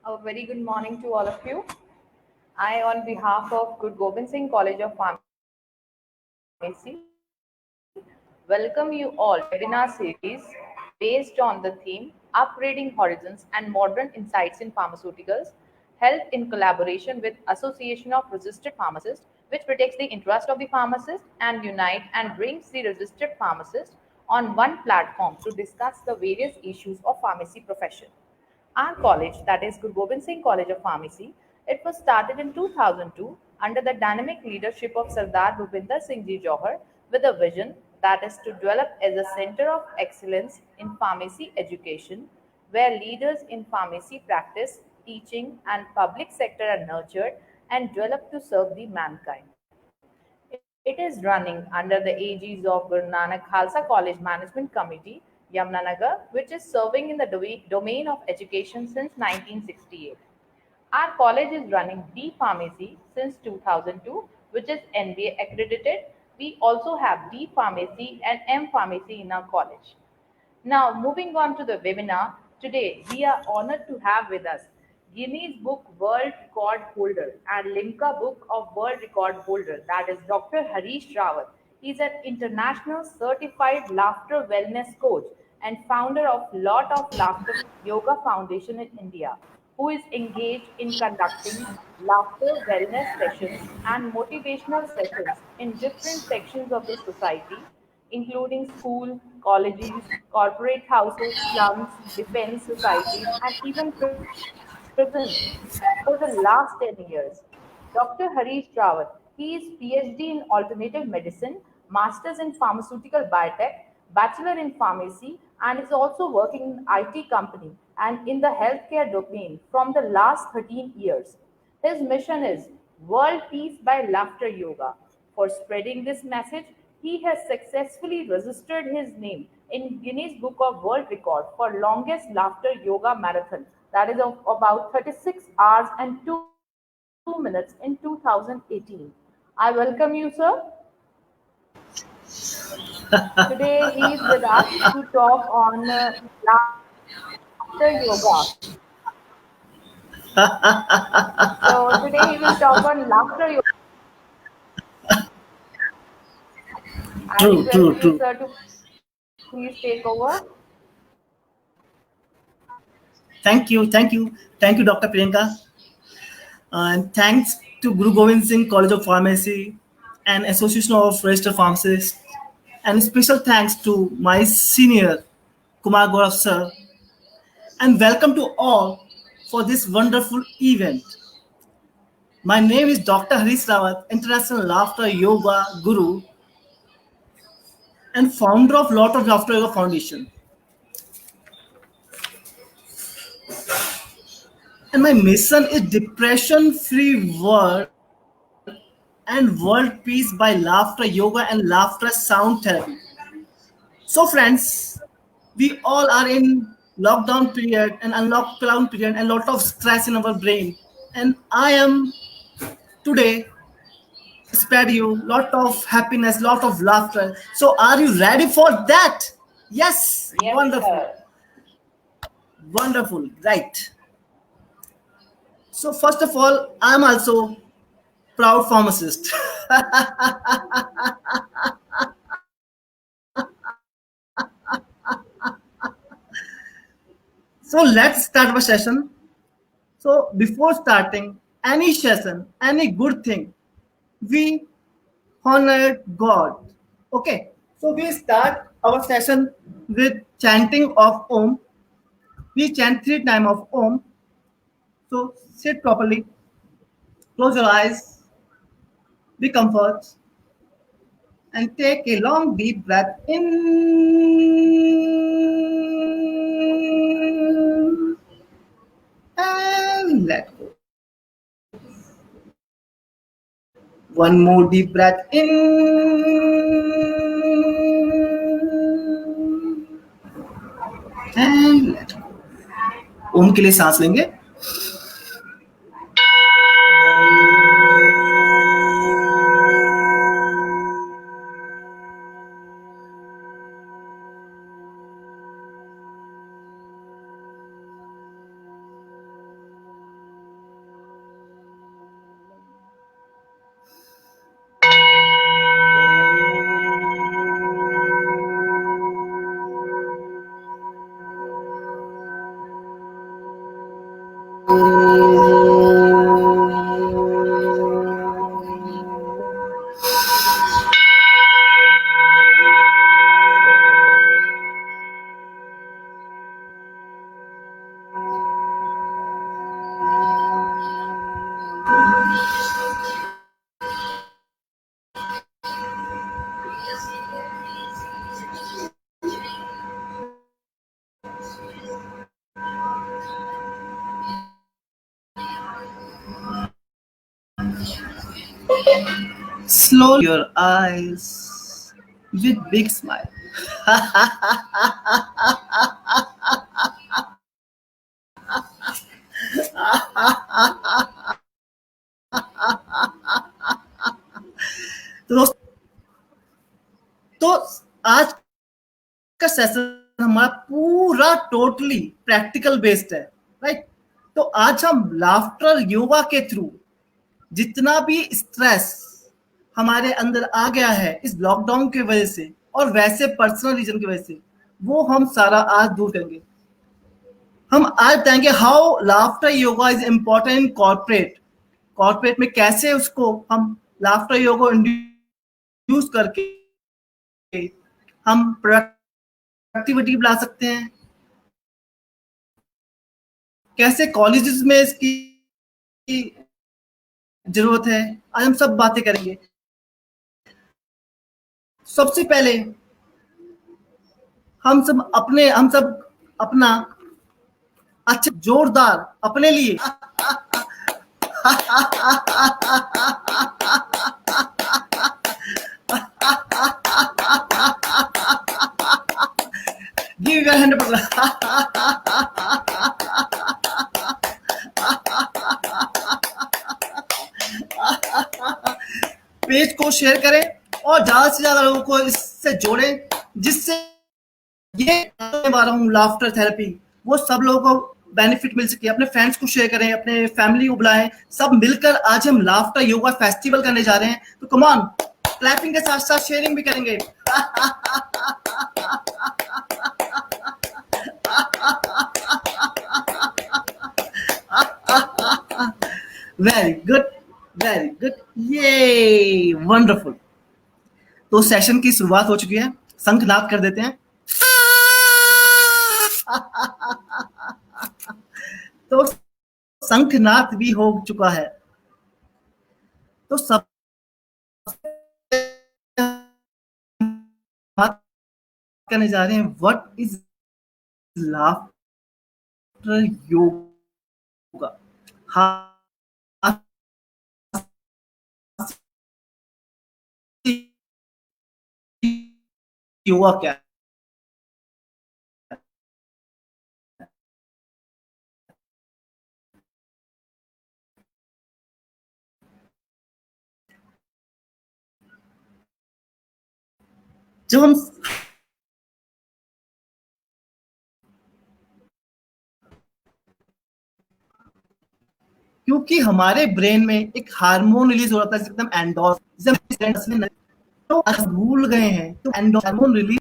A very good morning to all of you. I, on behalf of Guru Gobind Singh College of Pharmacy, welcome you all to the webinar series based on the theme Upgrading Horizons and Modern Insights in Pharmaceuticals, held in collaboration with Association of Registered Pharmacists, which protects the interest of the pharmacist and unite and brings the registered pharmacist on one platform to discuss the various issues of pharmacy profession. Our college, that is Guru Gobind Singh College of Pharmacy, it was started in 2002 under the dynamic leadership of Sardar Bhupinder Singh Ji Johar with a vision that is to develop as a center of excellence in pharmacy education where leaders in pharmacy practice, teaching and public sector are nurtured and developed to serve the mankind. It is running under the aegis of Guru Nanak Khalsa College Management Committee, Yamunanagar, which is serving in the domain of education since 1968. Our college is running B Pharmacy since 2002, which is NBA accredited. We also have D Pharmacy and M Pharmacy in our college. Now, moving on to the webinar, today we are honored to have with us Guinness Book World Record holder and Limca Book of World Record holder, that is Dr. Harish Rawat. He is an international certified laughter wellness coach and founder of Lot of Laughter Yoga Foundation in India, who is engaged in conducting laughter wellness sessions and motivational sessions in different sections of the society including school, colleges, corporate houses, slums, defense societies, and even prisons for the last 10 years. Dr. Harish Rawat, he is PhD in alternative medicine, master's in pharmaceutical biotech, bachelor in pharmacy, and is also working in IT company and in the healthcare domain from the last 13 years. His mission is World Peace by Laughter Yoga. For spreading this message, he has successfully registered his name in Guinness Book of World Record for longest laughter yoga marathon that is of about 36 hours and 2 minutes in 2018. I welcome you, sir. Today he is with us to talk on laughter yoga. So today he will talk on laughter yoga. I True, request true, you, true. sir, to please take over. Thank you, Dr. Priyanka, and thanks to Guru Gobind Singh College of Pharmacy and Association of Registered Pharmacists, and special thanks to my senior Kumar Gaurav sir, and welcome to all for this wonderful event. My name is Dr. Harish Rawat, International Laughter Yoga Guru and founder of Lot of Laughter Yoga Foundation. And my mission is depression-free world and world peace by laughter yoga and laughter sound therapy. So friends, we all are in lockdown period and unlockdown period and lot of stress in our brain. And I am today to spread you lot of happiness, lot of laughter. So are you ready for that? Yes, Yes, wonderful, sir. wonderful, right. So first of all, I'm also proud pharmacist. So let's start our session. So before starting any session, any good thing, we honor God. Okay. So we start our session with chanting of Om. We chant 3 times of Om. So sit properly, close your eyes, be comfort, and take a long deep breath in and let go. One more deep breath in and let go. ओम के लिए सांस लेंगे. Slowly your eyes with big smile. तो दोस्तों, तो आज का session हमारा पूरा टोटली प्रैक्टिकल बेस्ड है, राइट? तो आज हम लाफ्टर योगा के थ्रू जितना भी स्ट्रेस हमारे अंदर आ गया है इस लॉकडाउन की वजह से और वैसे पर्सनल रीजन की वजह से, वो हम सारा आज दूर करेंगे। हम आज बताएंगे how laughter yoga is important in corporate. Corporate में कैसे उसको हम लाफ्टर योगा इंड्यूस करके हम प्रोडक्टिविटी बढ़ा सकते हैं, कैसे कॉलेजेस में इसकी जरूरत है। आज हम सब बातें करेंगे। सबसे पहले हम सब अपना अच्छा जोरदार अपने लिए गिव योर हैंड। पेज को शेयर करें और ज्यादा से ज्यादा लोगों को इससे जोड़ें, जिससे ये बता रहा हूँ लाफ्टर थेरेपी वो सब लोगों को बेनिफिट मिल सके। अपने फ्रेंड्स को शेयर करें, अपने फैमिली को बुलाएं, सब मिलकर आज हम लाफ्टर योगा फेस्टिवल करने जा रहे हैं। तो कम ऑन, क्लैपिंग के साथ साथ शेयरिंग भी करेंगे। वेरी गुड, वेरी गुड, ये वंडरफुल। तो सेशन की शुरुआत हो चुकी है, शंखनाद कर देते हैं। तो शंखनाद भी हो चुका है, तो सब बात करने जा रहे हैं व्हाट इज लाफ्टर योगा। हाँ, योगा क्या है? जब हम क्योंकि हमारे ब्रेन में एक हार्मोन रिलीज हो रहा था एकदम एंडोर्फिन, तो भूल गए हैं तो हार्मोन रिलीज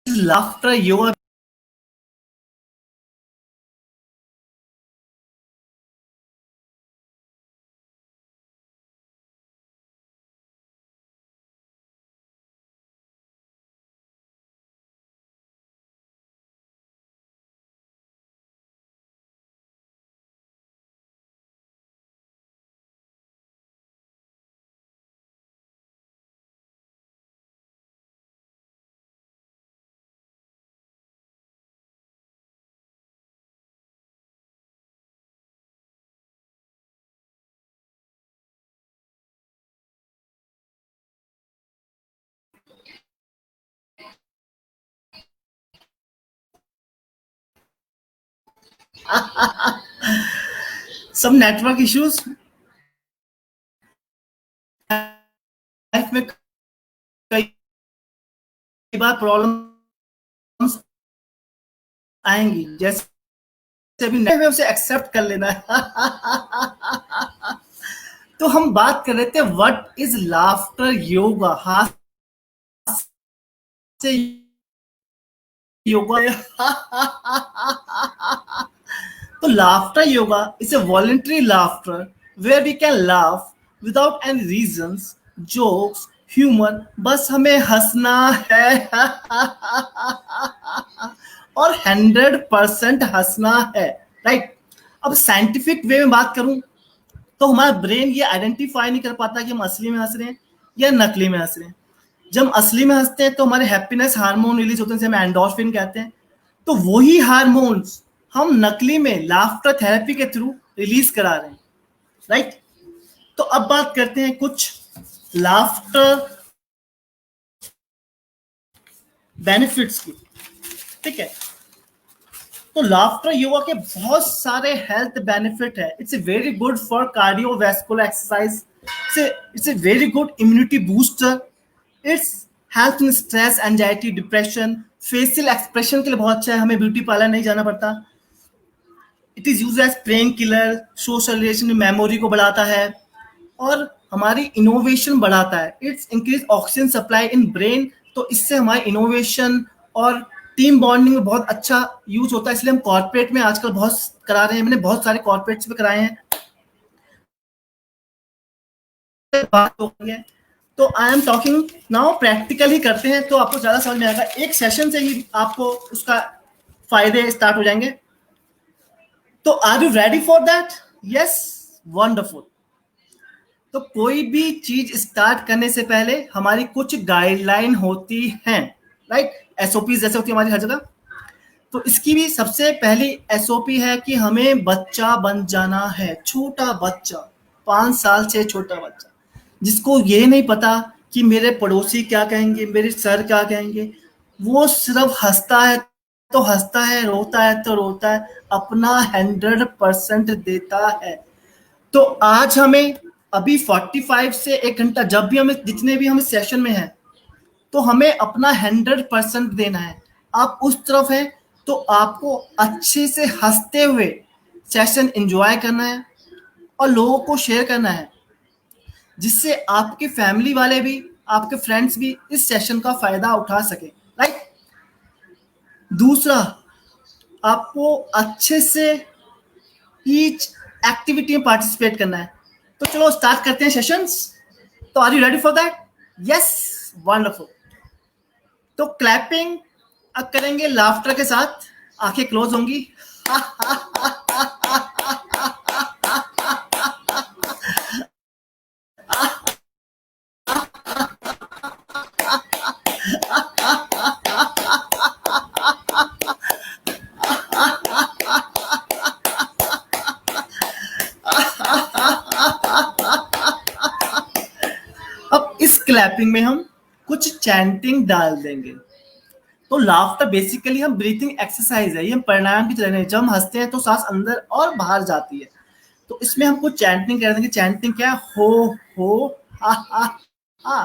लाफ्टर योगा सब नेटवर्क इश्यूज लाइफ में कई बार प्रॉब्लम्स आएंगी, जैसे अभी में उसे एक्सेप्ट कर लेना है। तो हम बात कर रहे थे व्हाट इज लाफ्टर योगा, हाथ से योगा। तो laughter yoga is a voluntary laughter where we can laugh without any reasons, jokes, humor, बस हमें हंसना है। और 100% हंसना है, राइट। अब साइंटिफिक वे में बात करूं तो हमारा ब्रेन ये आइडेंटिफाई नहीं कर पाता कि हम असली में हंस रहे हैं या नकली में हंस रहे हैं। जब हम असली में हंसते हैं तो हमारे हैप्पीनेस हार्मोन रिलीज होते हैं, जिसे हम एंडोर्फिन कहते हैं। तो वही हार्मोन्स हम नकली में लाफ्टर थेरेपी के थ्रू रिलीज करा रहे हैं, राइट। तो अब बात करते हैं कुछ लाफ्टर बेनिफिट्स की, ठीक है। तो लाफ्टर योगा के बहुत सारे हेल्थ बेनिफिट है। It's very good for cardiovascular exercise, it's a very good immunity booster, it's health in stress, anxiety, depression, facial expression के लिए बहुत अच्छा है, हमें ब्यूटी पार्लर नहीं जाना पड़ता। It is use as pain killer, social relation में मेमोरी को बढ़ाता है और हमारी इनोवेशन बढ़ाता है। It's increase oxygen supply in brain, तो इससे हमारी इनोवेशन और टीम बॉन्डिंग में बहुत अच्छा यूज होता है। इसलिए हम कॉर्पोरेट में आजकल बहुत करा रहे हैं, मैंने बहुत सारे कॉर्पोरेट्स में कराए हैं। बात हो गई है तो I am talking now practical ही करते हैं तो आपको ज्यादा समझ में आएगा। एक सेशन से ही आपको उसका फायदे स्टार्ट हो जाएंगे। तो are you ready for that? Yes, wonderful. तो कोई भी चीज स्टार्ट करने से पहले हमारी कुछ गाइडलाइन होती हैं, राइट। एसओपी जैसे होती है हमारी हर जगह। तो इसकी भी सबसे पहली एसओपी है कि हमें बच्चा बन जाना है, छोटा बच्चा, 5 साल से छोटा बच्चा, जिसको ये नहीं पता कि मेरे पड़ोसी क्या कहेंगे, मेरे सर क्या कहेंगे। वो सिर्फ हंसता है तो हंसता है, रोता है तो रोता है, अपना 100% देता है। तो आज हमें अभी 45 से 1 घंटा जब भी हमें जितने भी हम सेशन में हैं तो हमें अपना 100% देना है। आप उस तरफ हैं तो आपको अच्छे से हंसते हुए सेशन एंजॉय करना है और लोगों को शेयर करना है, जिससे आपके फैमिली वाले भी, आपके फ्रेंड्स भी इस सेशन का फायदा उठा सके, राइट। दूसरा, आपको अच्छे से ईच एक्टिविटी में पार्टिसिपेट करना है। तो चलो स्टार्ट करते हैं सेशंस। तो are you ready for that? Yes, wonderful. तो क्लैपिंग अब करेंगे लाफ्टर के साथ, आंखें क्लोज होंगी। अब इस क्लैपिंग में हम कुछ चैंटिंग डाल देंगे। तो लाफ्टर बेसिकली हम ब्रीथिंग एक्सरसाइज है, ये हम प्राणायाम की तरह है। जब हम हंसते हैं तो सांस अंदर और बाहर जाती है। तो इसमें हम कुछ चैंटिंग कर देंगे। चैंटिंग क्या है? हो हा हा हा,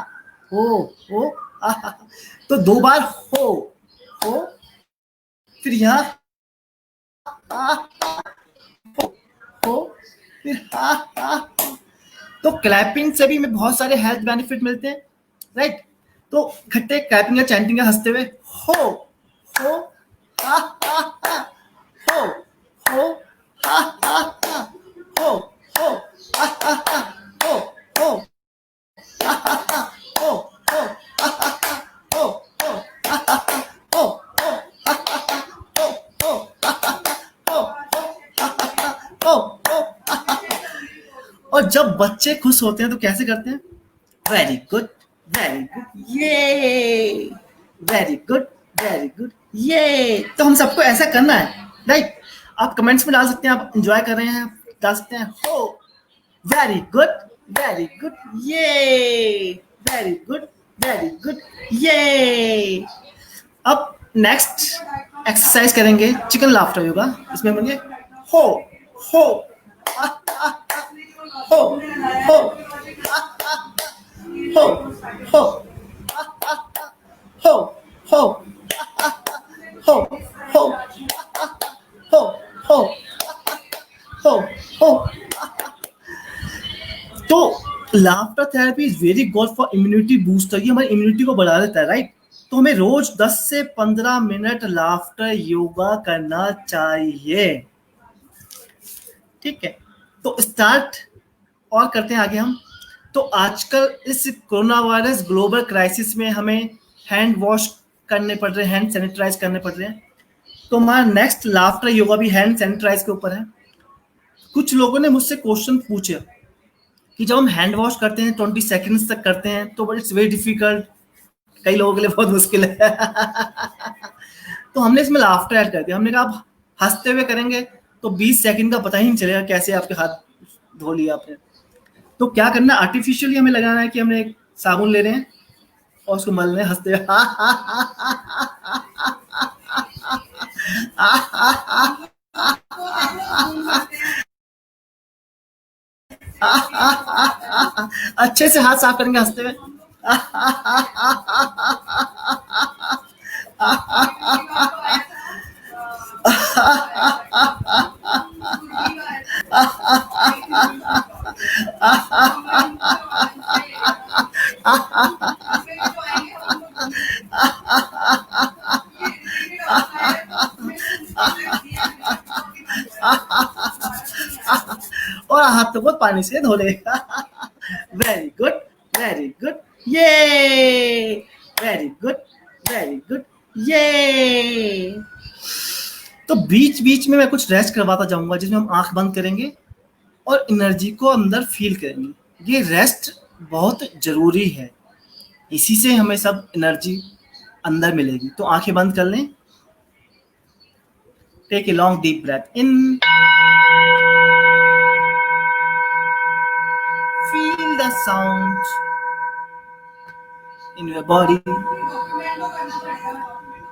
हो हा हा। तो 2 बार हो, फिर यहाँ हा, हो, फिर हा हा। तो क्लैपिंग से भी हमें बहुत सारे हेल्थ बेनिफिट मिलते हैं, राइट। तो इकट्ठे क्लैपिंग या चैंटिंग या हंसते हुए हो हा हा हा, हो हा हा हा, हो हा हा हा, हो हा हा हा, हो हा हा हा, हो हा हा हा, हो हा हा हा, हो हा हा हा, हो हा हा हा, हो हा हा हा। और जब बच्चे खुश होते हैं तो कैसे करते हैं? वेरी गुड, वेरी गुड, ये वेरी गुड, वेरी गुड, ये। तो हम सबको ऐसा करना है, राइट। आप कमेंट्स में डाल सकते हैं, आप एंजॉय कर रहे हैं, डाल सकते हैं हो, वेरी गुड, वेरी गुड, ये वेरी गुड, वेरी गुड, ये। अब नेक्स्ट एक्सरसाइज करेंगे चिकन लाफ्टर योगा। इसमें होंगे हो हो हो हो हो हो हो हो हो हो हो हो हो हो। तो laughter therapy is very good for immunity booster, ये हमारी इम्यूनिटी को बढ़ा देता है, राइट। तो हमें रोज 10 से 15 मिनट लाफ्टर योगा करना चाहिए, ठीक है। तो स्टार्ट और करते हैं आगे हम। तो आजकल इस कोरोना वायरस ग्लोबल क्राइसिस में हमें हैंड वॉश करने पड़ रहे हैं, हैंड सैनिटाइज करने पड़ रहे हैं। तो हमारा नेक्स्ट लाफ्टर योगा भी हैंड सैनिटाइज के ऊपर है। कुछ लोगों ने मुझसे क्वेश्चन पूछे कि जब हम हैंड वॉश करते हैं 20 सेकंड्स तक करते हैं तो इट्स वेरी डिफिकल्ट, कई लोगों के लिए बहुत मुश्किल है। तो हमने इसमें लाफ्टर ऐड कर दिया। हमने कहा आप हंसते हुए करेंगे तो 20 सेकंड का पता ही नहीं चलेगा कैसे आपके हाथ धो लिया आपने। तो क्या करना, आर्टिफिशियली हमें लगाना है कि हमने एक साबुन ले रहे हैं और उसको मल रहे हैं हंसते हुए। अच्छे से हाथ साफ करेंगे हंसते हुए। और हाथ को पानी से धो लेगा। वेरी गुड, वेरी गुड, ये वेरी गुड, वेरी गुड, ये। तो बीच बीच में मैं कुछ रेस्ट करवाता जाऊंगा जिसमें हम आंख बंद करेंगे और एनर्जी को अंदर फील करेंगे। ये रेस्ट बहुत जरूरी है, इसी से हमें सब एनर्जी अंदर मिलेगी। तो आंखें बंद कर लें। Take a long deep breath in, feel the sound in your body.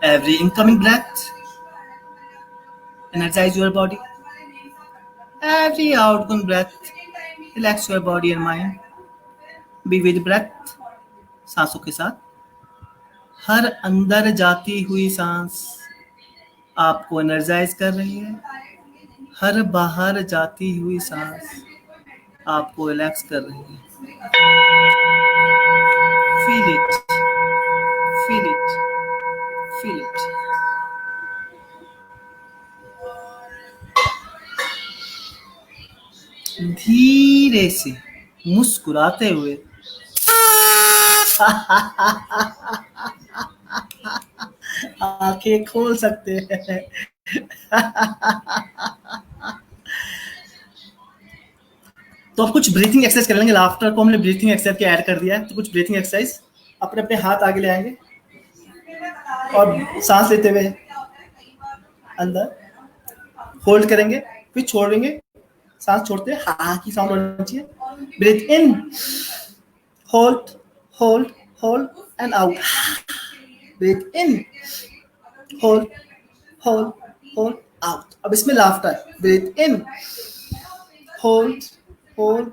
Every incoming breath energize your body. Every outgoing breath relax your body and mind. Be with breath, सांसों के साथ। हर अंदर जाती हुई सांस आपको एनर्जाइज कर रही है, हर बाहर जाती हुई सांस आपको रिलैक्स कर रही है। Feel it, feel it, feel it. धीरे से मुस्कुराते हुए आंखें खोल सकते हैं। तो अब कुछ ब्रीथिंग एक्सरसाइज कर लेंगे। लाफ्टर को हमने ब्रीथिंग एक्सरसाइज के ऐड कर दिया है, तो कुछ ब्रीथिंग एक्सरसाइज। अपने अपने हाथ आगे ले आएंगे और सांस लेते हुए अंदर होल्ड करेंगे, फिर छोड़ेंगे। सांस छोड़ते हैं हा की साउंड होनी चाहिए। Breathe in, hold, hold, hold and out. Breathe in, hold, hold, hold, out. अब इसमें laughter. Breathe in, hold, hold,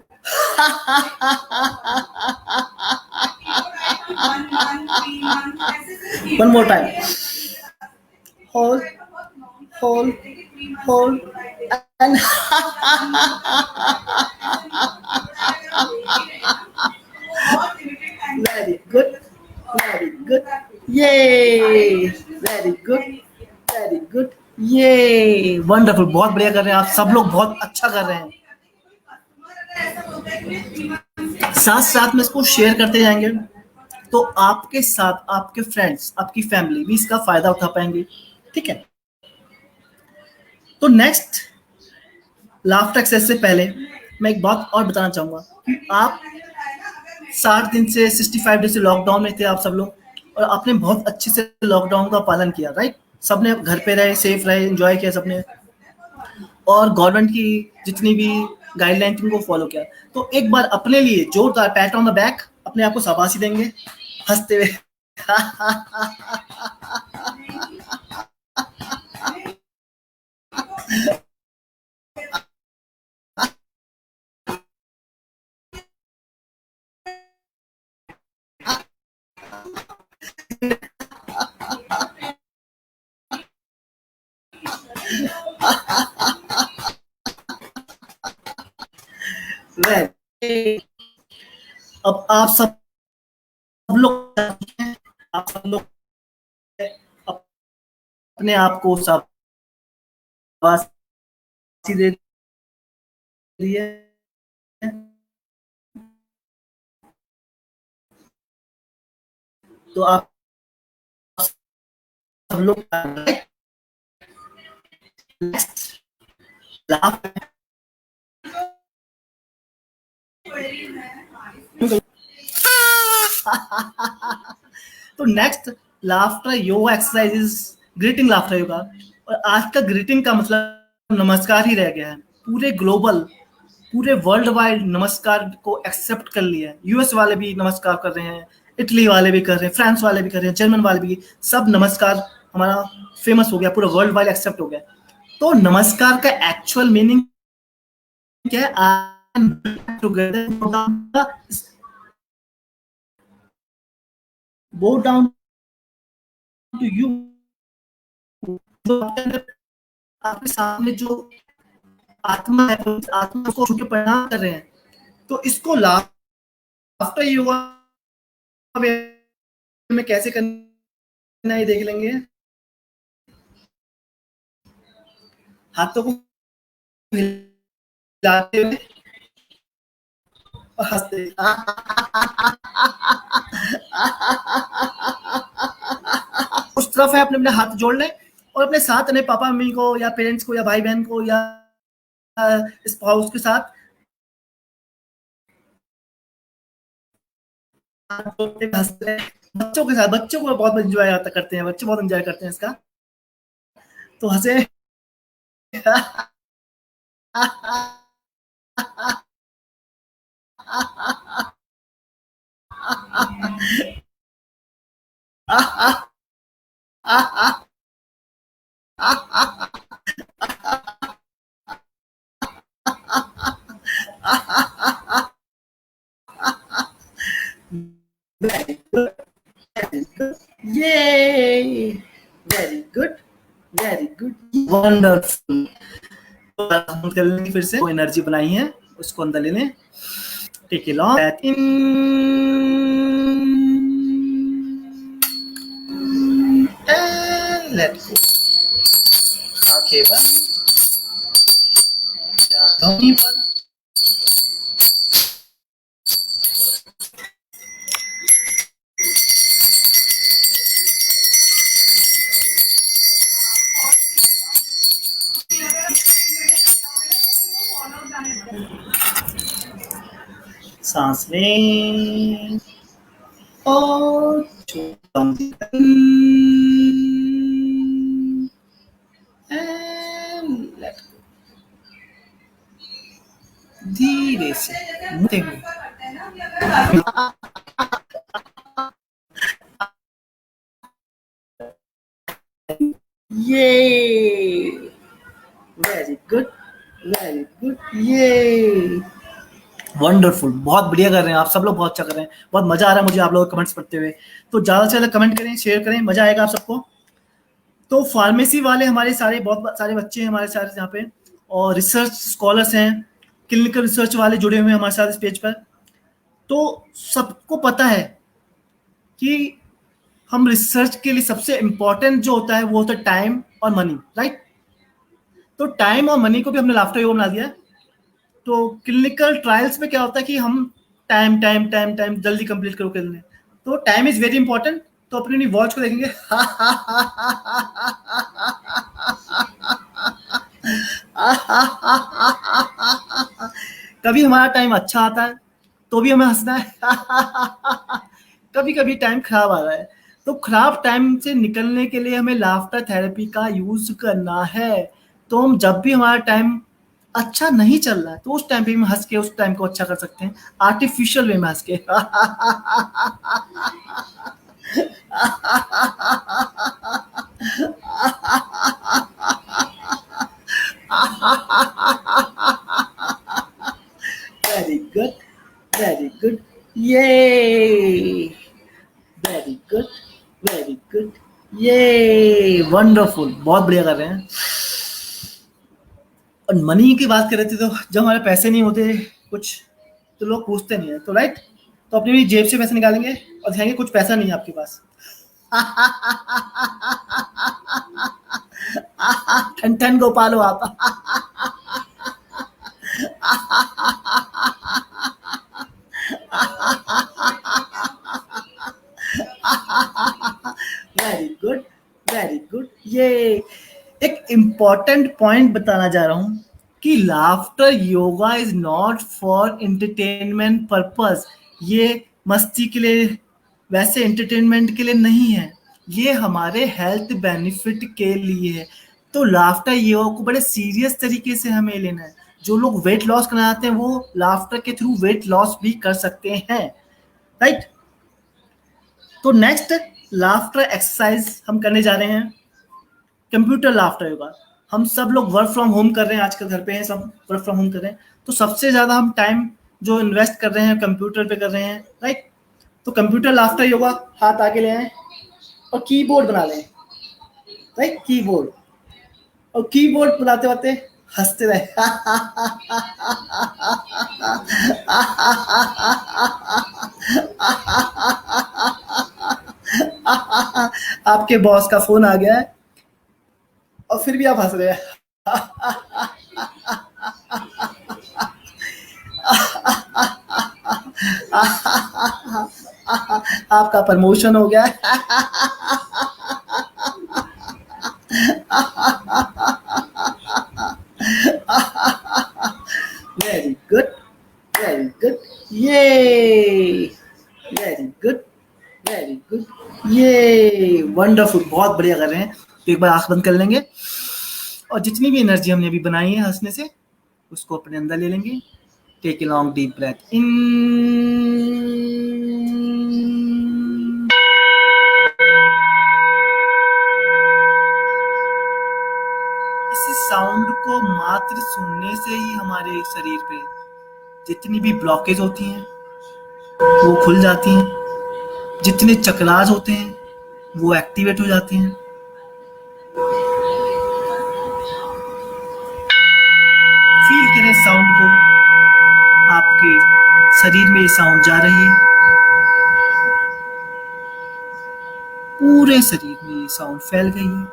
one more time. Hold, hold, hold, and very good, very good, yay, very good, very good, ये wonderful. बहुत बढ़िया कर रहे हैं आप सब लोग, बहुत अच्छा कर रहे हैं। साथ साथ में इसको शेयर करते जाएंगे तो आपके साथ आपके फ्रेंड्स, आपकी फैमिली भी इसका फायदा उठा पाएंगे, ठीक है। तो नेक्स्ट लाफ्टर एक्सरसाइज से पहले मैं एक बात और बताना चाहूंगा कि आप 60 दिन से 65 दिन से लॉकडाउन में थे आप सब लोग, और आपने बहुत अच्छे से लॉकडाउन का पालन किया, राइट। सबने घर पे रहे, सेफ रहे, एंजॉय किया सबने, और गवर्नमेंट की जितनी भी गाइडलाइन थी उनको फॉलो किया। तो एक बार अपने लिए जोरदार पैट ऑन द बैक, अपने आप को शाबाशी देंगे हंसते हुए। आप सब लोग आप सब लोग अपने आप को शाबाशी दे दिए। तो आप सब लोग लाफ तो next laughter yoga exercises, greeting laughter yoga. और आज का ग्रीटिंग का मतलब नमस्कार ही रह गया है। पूरे वर्ल्ड वाइड नमस्कार को एक्सेप्ट कर लिया है। यूएस वाले भी नमस्कार कर रहे हैं, इटली वाले भी कर रहे हैं, फ्रांस वाले भी कर रहे हैं, जर्मन वाले भी, सब नमस्कार हमारा फेमस हो गया, पूरा वर्ल्ड वाइड एक्सेप्ट हो गया। तो नमस्कार का एक्चुअल मीनिंग क्या है? I am together, bow down to you. आपके सामने जो आत्मा है, उस आत्मा को छू के प्रणाम कर रहे हैं। तो इसको लाफ्टर योगा में कैसे करना है देख लेंगे। हाथों को हिलाते हुए और हंसते। उस तरफ है, अपने अपने हाथ जोड़ लें और अपने साथ अपने पापा मम्मी को या पेरेंट्स को या भाई बहन को या स्पाउस के साथ हंसते हैं। बच्चों के साथ, बच्चों को बहुत एंजॉय करते हैं, बच्चे बहुत एंजॉय करते हैं इसका। तो हंसे। Very good, very good. Yay! Very good, very good. Wonderful. हम कर लेंगे फिर से। एनर्जी बनाई है उसको अंदर ले लें। Take a long breath in and let go. आंखें बंद, धमनी पर। सांस लें और धीरे से मुड़ते हुए। ये वेरी गुड, वेरी गुड। ये वंडरफुल, बहुत बढ़िया कर रहे हैं आप सब लोग, बहुत अच्छा कर रहे हैं। बहुत मजा आ रहा है मुझे आप लोग कमेंट्स पढ़ते हुए। तो ज्यादा से ज्यादा कमेंट करें, शेयर करें, मजा आएगा आप सबको। तो फार्मेसी वाले हमारे सारे, बहुत सारे बच्चे हैं हमारे सारे यहाँ पे, और रिसर्च स्कॉलर्स हैं, क्लिनिकल रिसर्च वाले जुड़े हुए हैं हमारे साथ इस पेज पर। तो सबको पता है कि हम रिसर्च के लिए सबसे इम्पोर्टेंट जो होता है वो होता है टाइम और मनी, राइट? तो टाइम और मनी को भी हमने लाफ्टर योगा बना दिया है। तो क्लिनिकल ट्रायल्स में क्या होता है कि हम टाइम टाइम टाइम टाइम जल्दी कंप्लीट करो कर लें। तो टाइम इज वेरी इंपॉर्टेंट। तो अपनी वॉच को देखेंगे। कभी हमारा टाइम अच्छा आता है तो भी हमें हंसना है। कभी कभी टाइम खराब आ रहा है, तो खराब टाइम से निकलने के लिए हमें लाफ्टर थेरेपी का यूज करना है। तो हम जब भी हमारा टाइम अच्छा नहीं चल रहा है तो उस टाइम पे हम हंस के उस टाइम को अच्छा कर सकते हैं, आर्टिफिशियल वे में हंस के। Very good, very good. ये वेरी गुड, वेरी गुड। ये वंडरफुल, बहुत बढ़िया कर रहे हैं। और मनी की बात कर रहे थे, तो जब हमारे पैसे नहीं होते कुछ तो लोग पूछते नहीं है, तो राइट, तो अपनी जेब से पैसे निकालेंगे और दिखाएंगे कुछ पैसा नहीं है आपके पास। ठन ठन गोपाल हो आप। Very good, very good. ये एक इम्पॉर्टेंट पॉइंट बताना जा रहा हूं कि laughter yoga is not for entertainment purpose. ये मस्ती के लिए, वैसे एंटरटेनमेंट के लिए नहीं है, ये हमारे हेल्थ बेनिफिट के लिए है। तो लाफ्टर योगा को बड़े सीरियस तरीके से हमें लेना है। जो लोग वेट लॉस करना चाहते हैं वो लाफ्टर के थ्रू वेट लॉस भी कर सकते हैं, राइट। तो नेक्स्ट लाफ्टर एक्सरसाइज हम करने जा रहे हैं कंप्यूटर लाफ्टर योगा। हम सब लोग वर्क फ्रॉम होम कर रहे हैं, आजकल घर पे हैं, सब वर्क फ्रॉम होम कर रहे हैं, तो सबसे ज्यादा हम टाइम जो इन्वेस्ट कर रहे हैं कंप्यूटर पे कर रहे हैं, राइट। तो कंप्यूटर लाफ्टर योगा, हाथ आगे ले आए और कीबोर्ड बना लें, राइट, कीबोर्ड। और कीबोर्ड बनाते बनाते हंसते रहे। आपके बॉस का फोन आ गया है और फिर भी आप हंस रहे हैं। आपका प्रमोशन हो गया है। वेरी गुड, वेरी गुड, ये वेरी गुड, वेरी गुड, ये वंडरफुल, बहुत बढ़िया कर रहे हैं। तो एक बार आंख बंद कर लेंगे और जितनी भी एनर्जी हमने अभी बनाई है हंसने से उसको अपने अंदर ले लेंगे। Take a long deep breath in, इस साउंड को मात्र सुनने से ही हमारे शरीर पे जितनी भी ब्लॉकेज होती हैं वो खुल जाती हैं, जितने चक्रास होते हैं वो एक्टिवेट हो जाते हैं। फील करें साउंड को, आपके शरीर में ये साउंड जा रही है, पूरे शरीर में ये साउंड फैल गई है,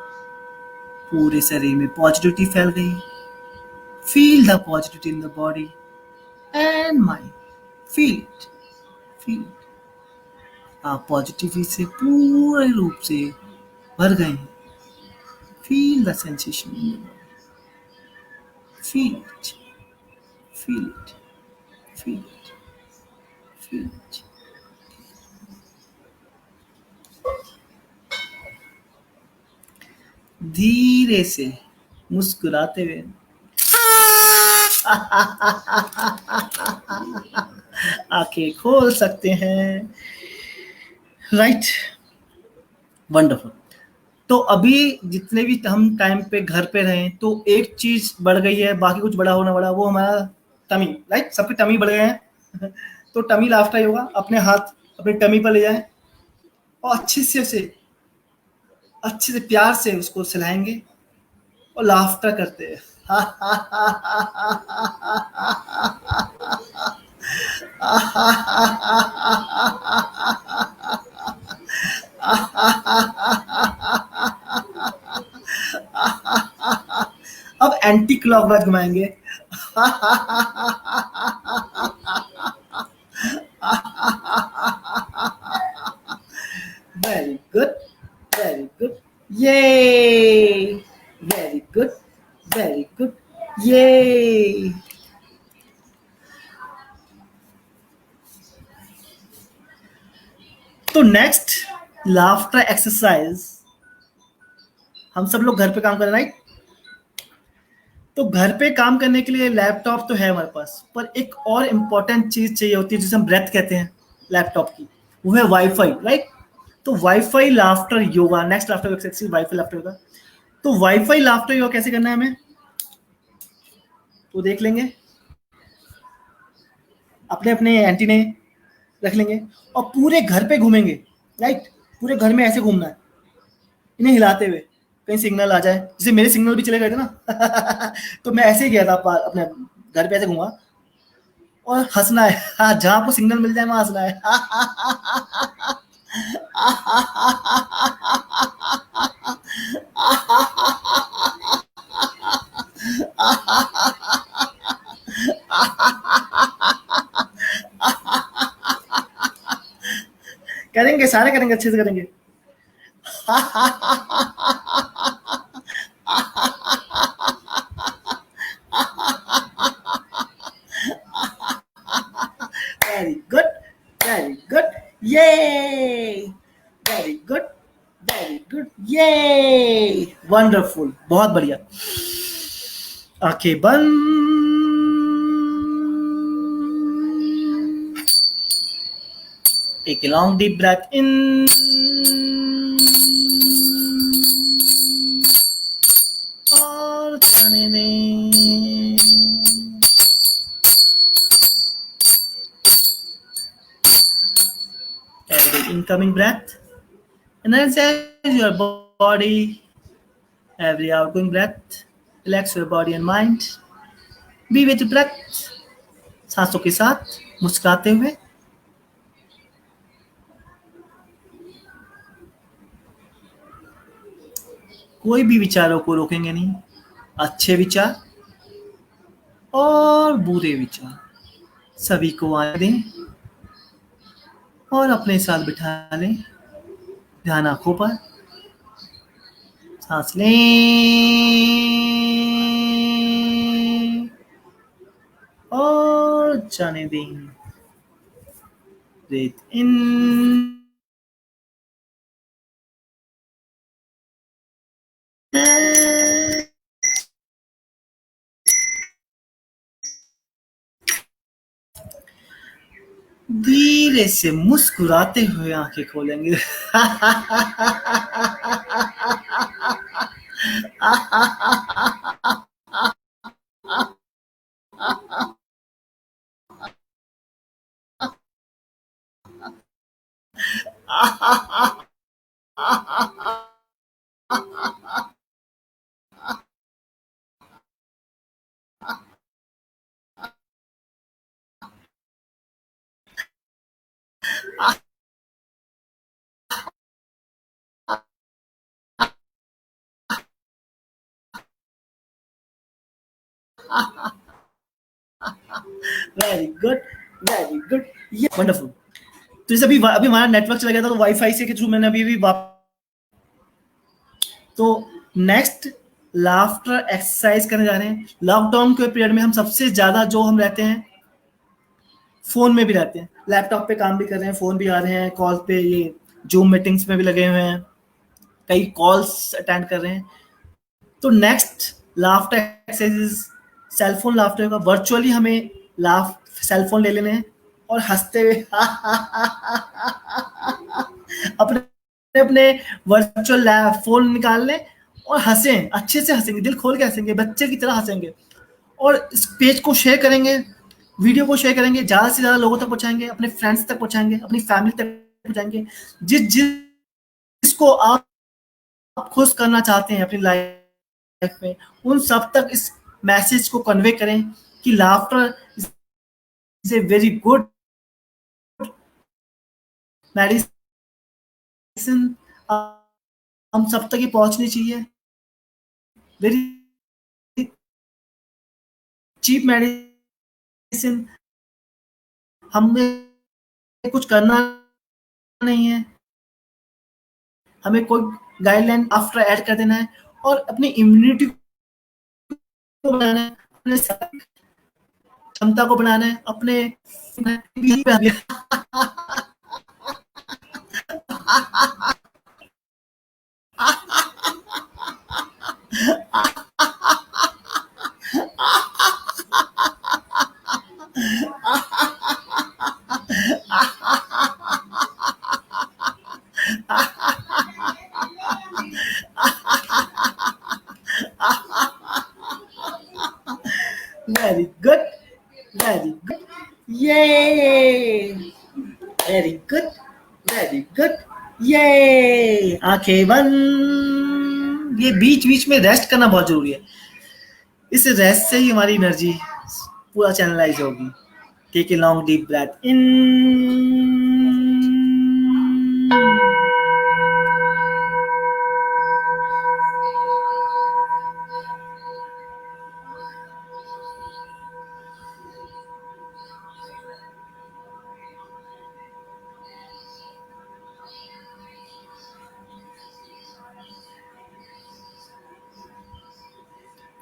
पूरे शरीर में पॉजिटिविटी फैल गई है। Feel the positivity in the body and mind, feel it, feel it. आप पॉजिटिविटी से पूरे रूप से भर गए हैं। Feel the sensation in the body, feel it, feel it, feel it, feel it. धीरे से मुस्कुराते हुए आंखें खोल सकते हैं, राइट। वंडरफुल। तो अभी जितने भी हम टाइम पे घर पे रहे तो एक चीज बढ़ गई है, बाकी कुछ बड़ा होना बड़ा, वो हमारा टमी, राइट। सबके टमी बढ़ गए हैं। तो टमी लाफ्टर होगा, अपने हाथ अपने टमी पर ले जाए और अच्छे से प्यार से उसको सिलाएंगे और लाफ्टर करते हैं। अब एंटी क्लॉकवाइज घुमाएंगे। वेरी गुड, वेरी गुड, ये वेरी गुड, वेरी गुड, ये। तो नेक्स्ट लाफ्टर एक्सरसाइज, हम सब लोग घर पे काम कर रहे हैं, राइट। तो घर पे काम करने के लिए लैपटॉप तो है हमारे पास, पर एक और इम्पोर्टेंट चीज चाहिए होती है जिसे हम ब्रेथ कहते हैं लैपटॉप की, वो है वाईफाई, राइट। तो wifi laughter yoga, next laughter exercise wifi laughter yoga. तो वाईफाई लाफ्टर योगा कैसे करना है हमें, तो देख लेंगे। अपने अपने एंटीने रख लेंगे और पूरे घर पे घूमेंगे, राइट। पूरे घर में ऐसे घूमना है, इन्हें हिलाते हुए, कहीं सिग्नल आ जाए, जैसे मेरे सिग्नल भी चले गए थे ना। तो मैं ऐसे ही गया था अपने घर पे, ऐसे घूमा और हंसना है। हाँ, जहां आपको सिग्नल मिल जाए वहां हंसना है। करेंगे, सारे करेंगे, अच्छे से करेंगे। वेरी गुड, वेरी गुड, ये वेरी गुड, वेरी गुड, ये वंडरफुल, बहुत बढ़िया। आंखें बंद। Take a long deep breath in और जाने दें। Every incoming breath energize your body. Every outgoing breath relax your body and mind. Be with the breath. सांसों के साथ मुस्कुराते हुए। कोई भी विचारों को रोकेंगे नहीं। अच्छे विचार और बुरे विचार सभी को आने दें और अपने साथ बिठा लें। ध्यान आंखों पर, सांस लें और जाने दें। ब्रीथ इन धीरे से मुस्कुराते हुए आंखें खोलेंगे। वेरी गुड, वेरी गुड, ये वंडरफुल। तो जैसे अभी अभी हमारा नेटवर्क चला गया था, तो वाईफाई से के थ्रू मैंने अभी तो नेक्स्ट लाफ्टर एक्सरसाइज करने जा रहे हैं। लॉकडाउन के पीरियड में हम सबसे ज्यादा जो हम रहते हैं, फोन में भी रहते हैं, लैपटॉप पे काम भी कर रहे हैं, फोन भी आ रहे हैं, कॉल पे, ये जूम मीटिंग्स में भी लगे हुए हैं, कई कॉल्स अटेंड कर रहे हैं। तो next laughter exercise cellphone laughter होगा। वर्चुअली हमें लाफ सेलफोन ले लेने हैं और हंसते हुए अपने अपने वर्चुअल फोन निकाल लें और हंसें, अच्छे से हंसेंगे, दिल खोल के हंसेंगे, बच्चे की तरह हंसेंगे। और इस पेज को शेयर करेंगे, वीडियो को शेयर करेंगे, ज़्यादा से ज़्यादा लोगों तक पहुँचाएंगे, अपने फ्रेंड्स तक पहुँचाएंगे, अपनी फैमिली तक पहुँचाएंगे। जिसको आप खुश करना चाहते हैं अपनी लाइफ में, उन सब तक इस मैसेज को कन्वे करें कि laughter is a very good medicine. हम सब तक ये पहुंचनी चाहिए। Very cheap medicine. हमें कुछ करना नहीं है, हमें कोई गाइडलाइन आफ्टर ऐड कर देना है और अपनी इम्यूनिटी को बनाना है, अपने क्षमता को बनाना है, अपने वेरी गुड, वेरी गुड, ये वेरी गुड, वेरी गुड, ये आंखें बंद। ये बीच बीच में रेस्ट करना बहुत जरूरी है। इस रेस्ट से ही हमारी एनर्जी पूरा चैनलाइज होगी। Take a long deep breath in.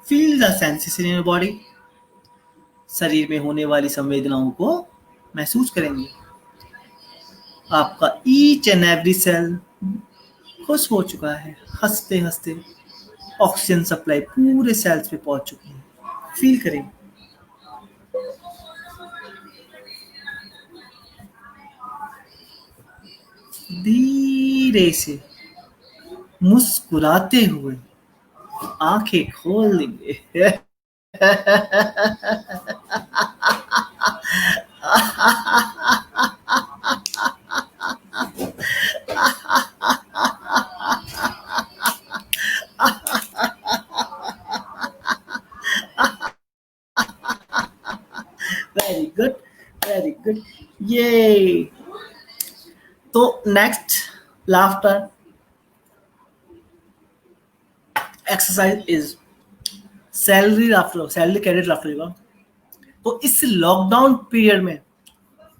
Feel the sensation in your body. शरीर में होने वाली संवेदनाओं को महसूस करेंगे. आपका ईच एंड एवरी सेल खुश हो चुका है. हंसते हंसते ऑक्सीजन सप्लाई पूरे सेल्स पे पहुंच चुकी है. फील करें. धीरे से मुस्कुराते हुए आंखें खोल देंगे. Very good, very good. ये तो next laughter exercise is salary laughter, salary credit laughter होगा. तो इस लॉकडाउन पीरियड में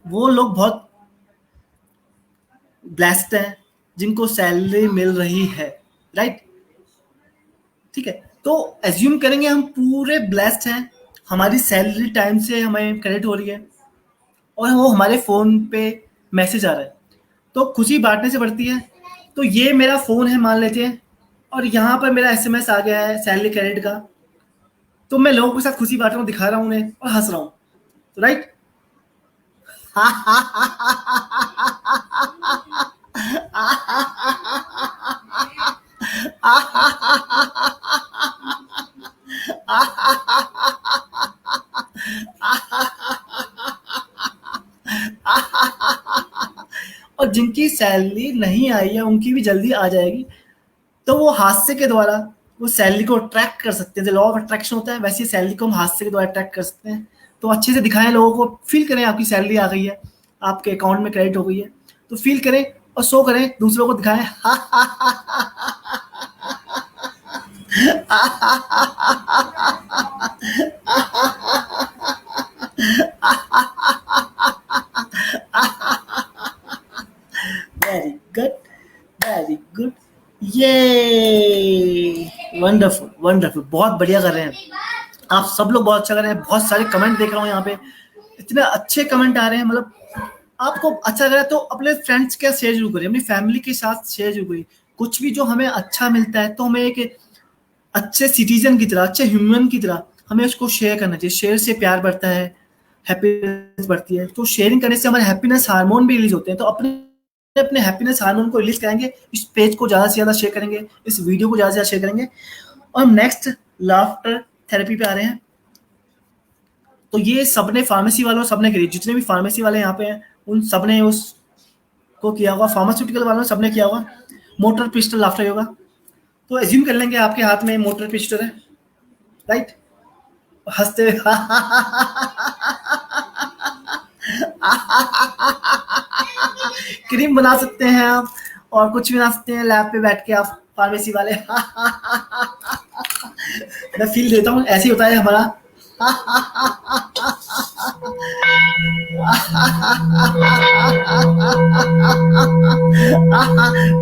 वो लोग बहुत ब्लेस्ड हैं जिनको सैलरी मिल रही है, राइट. ठीक है, तो एज्यूम करेंगे हम पूरे ब्लेस्ड हैं, हमारी सैलरी टाइम से हमें क्रेडिट हो रही है और वो हमारे फोन पे मैसेज आ रहा है. तो खुशी बांटने से बढ़ती है. तो ये मेरा फोन है मान लेते हैं और यहाँ पर मेरा एसएमएस आ गया है सैलरी क्रेडिट का. तो मैं लोगों के साथ खुशी बांट रहा हूँ, दिखा रहा हूँ उन्हें और हंस रहा हूँ, राइट. और जिनकी सैलरी नहीं आई है उनकी भी जल्दी आ जाएगी. तो वो हादसे के द्वारा वो सैलरी को ट्रैक कर सकते हैं. लॉ ऑफ अट्रैक्शन होता है वैसे सैलरी को हम हादसे के द्वारा ट्रैक कर सकते हैं. तो अच्छे से दिखाएं लोगों को, फील करें आपकी सैलरी आ गई है, आपके अकाउंट में क्रेडिट हो गई है. तो फील करें और शो करें, दूसरों को दिखाएं. Very good, very good. ये वंडरफुल, वंडरफुल, बहुत बढ़िया कर रहे हैं आप सब लोग, बहुत अच्छा कर रहे हैं. बहुत सारे कमेंट देख रहा हूँ यहाँ पे, इतने अच्छे कमेंट आ रहे हैं. मतलब आपको अच्छा लग रहा है तो अपने फ्रेंड्स के साथ शेयर जरूर करिए, अपनी फैमिली के साथ शेयर जरूर करिए. कुछ भी जो हमें अच्छा मिलता है तो हमें एक अच्छे सिटीजन की तरह, अच्छे ह्यूमन की तरह हमें उसको शेयर करना चाहिए. शेयर से प्यार बढ़ता है, हैप्पीनेस बढ़ती है. तो शेयरिंग करने से हमारे हैप्पीनेस हार्मोन भी रिलीज होते हैं. तो अपने अपने हैप्पीनेस हार्मोन को रिलीज करेंगे. इस पेज को ज़्यादा से ज़्यादा शेयर करेंगे, इस वीडियो को ज़्यादा से ज़्यादा शेयर करेंगे. और नेक्स्ट लाफ्टर थेरेपी पे आ रहे हैं. तो ये सबने फार्मेसी वालों सबने करी, जितने भी फार्मेसी वाले यहाँ पे हैं उन सबने उसको किया होगा. फार्मास्यूटिकल वालों सबने किया होगा. Motor pistol laughter yoga. तो एज्यूम कर लेंगे आपके हाथ में मोटर पिस्टल है, राइट. हंसते हुए क्रीम बना सकते हैं आप और कुछ भी बना सकते हैं लैब पे बैठ के आप फार्मेसी वाले. मैं फील देता हूँ, ऐसे ही होता है हमारा.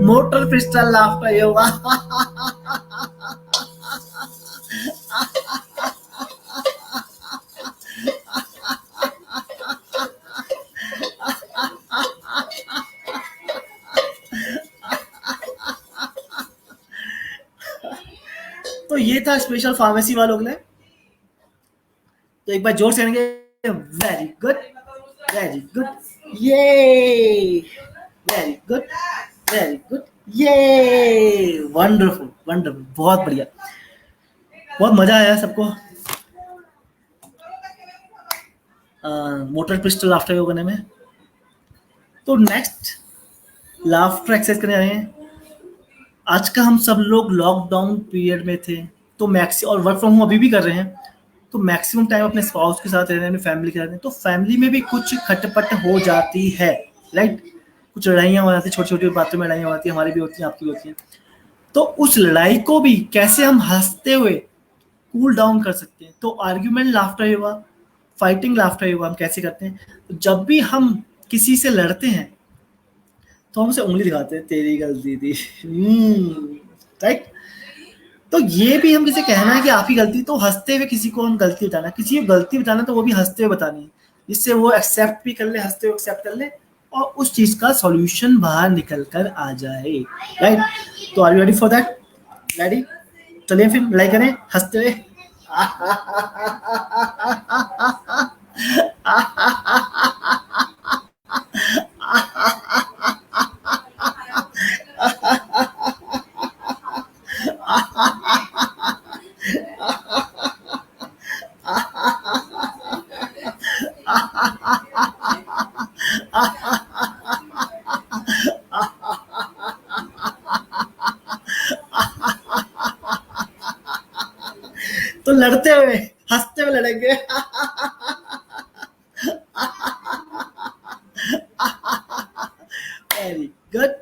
Motor pistol laughter yoga. तो ये था स्पेशल फार्मेसी वालों के लिए. तो एक बार जोर से करेंगे. Very good, very good. ये वेरी गुड, वेरी गुड. ये वंडरफुल, वंडरफुल, बहुत बढ़िया, बहुत मजा आया सबको मोटर पिस्टल लाफ्टर योगा करने में. तो नेक्स्ट लाफ्टर एक्सरसाइज करने आए हैं. आज का हम सब लोग लॉकडाउन पीरियड में थे तो मैक्सी और वर्क फ्रॉम होम अभी भी कर रहे हैं. तो मैक्सिमम टाइम अपने स्पाउस के साथ रहने, अपनी फैमिली के साथ रहने, तो फैमिली में भी कुछ खटपट हो जाती है, राइट। कुछ लड़ाइयाँ हो जाती है, छोटी छोटी बातों में लड़ाइयाँ हो जाती है, हमारी भी होती हैं, आपकी भी होती हैं। तो उस लड़ाई को भी कैसे हम हंसते हुए कूल डाउन कर सकते हैं। तो आर्ग्यूमेंट लाफ्टर होगा, फाइटिंग लाफ्टर होगा। हम कैसे करते हैं, तो जब भी हम किसी से लड़ते हैं तो हम उसे उंगली दिखाते हैं, तेरी गलती थी, राइट। तो ये भी हम किसी कहना है कि आपकी गलती, तो हंसते हुए किसी को हम गलती बताना, किसी को गलती बताना तो वो भी हंसते हुए बतानी है, जिससे वो एक्सेप्ट भी कर ले, हंसते हुए एक्सेप्ट कर ले, और उस चीज का सॉल्यूशन बाहर निकल कर आ जाए, राइट। तो are you ready for that? Ready? चलिए फिर लड़ाई करें हंसते हुए। तो लड़ते हुए, हंसते हुए लड़ेंगे। वेरी गुड,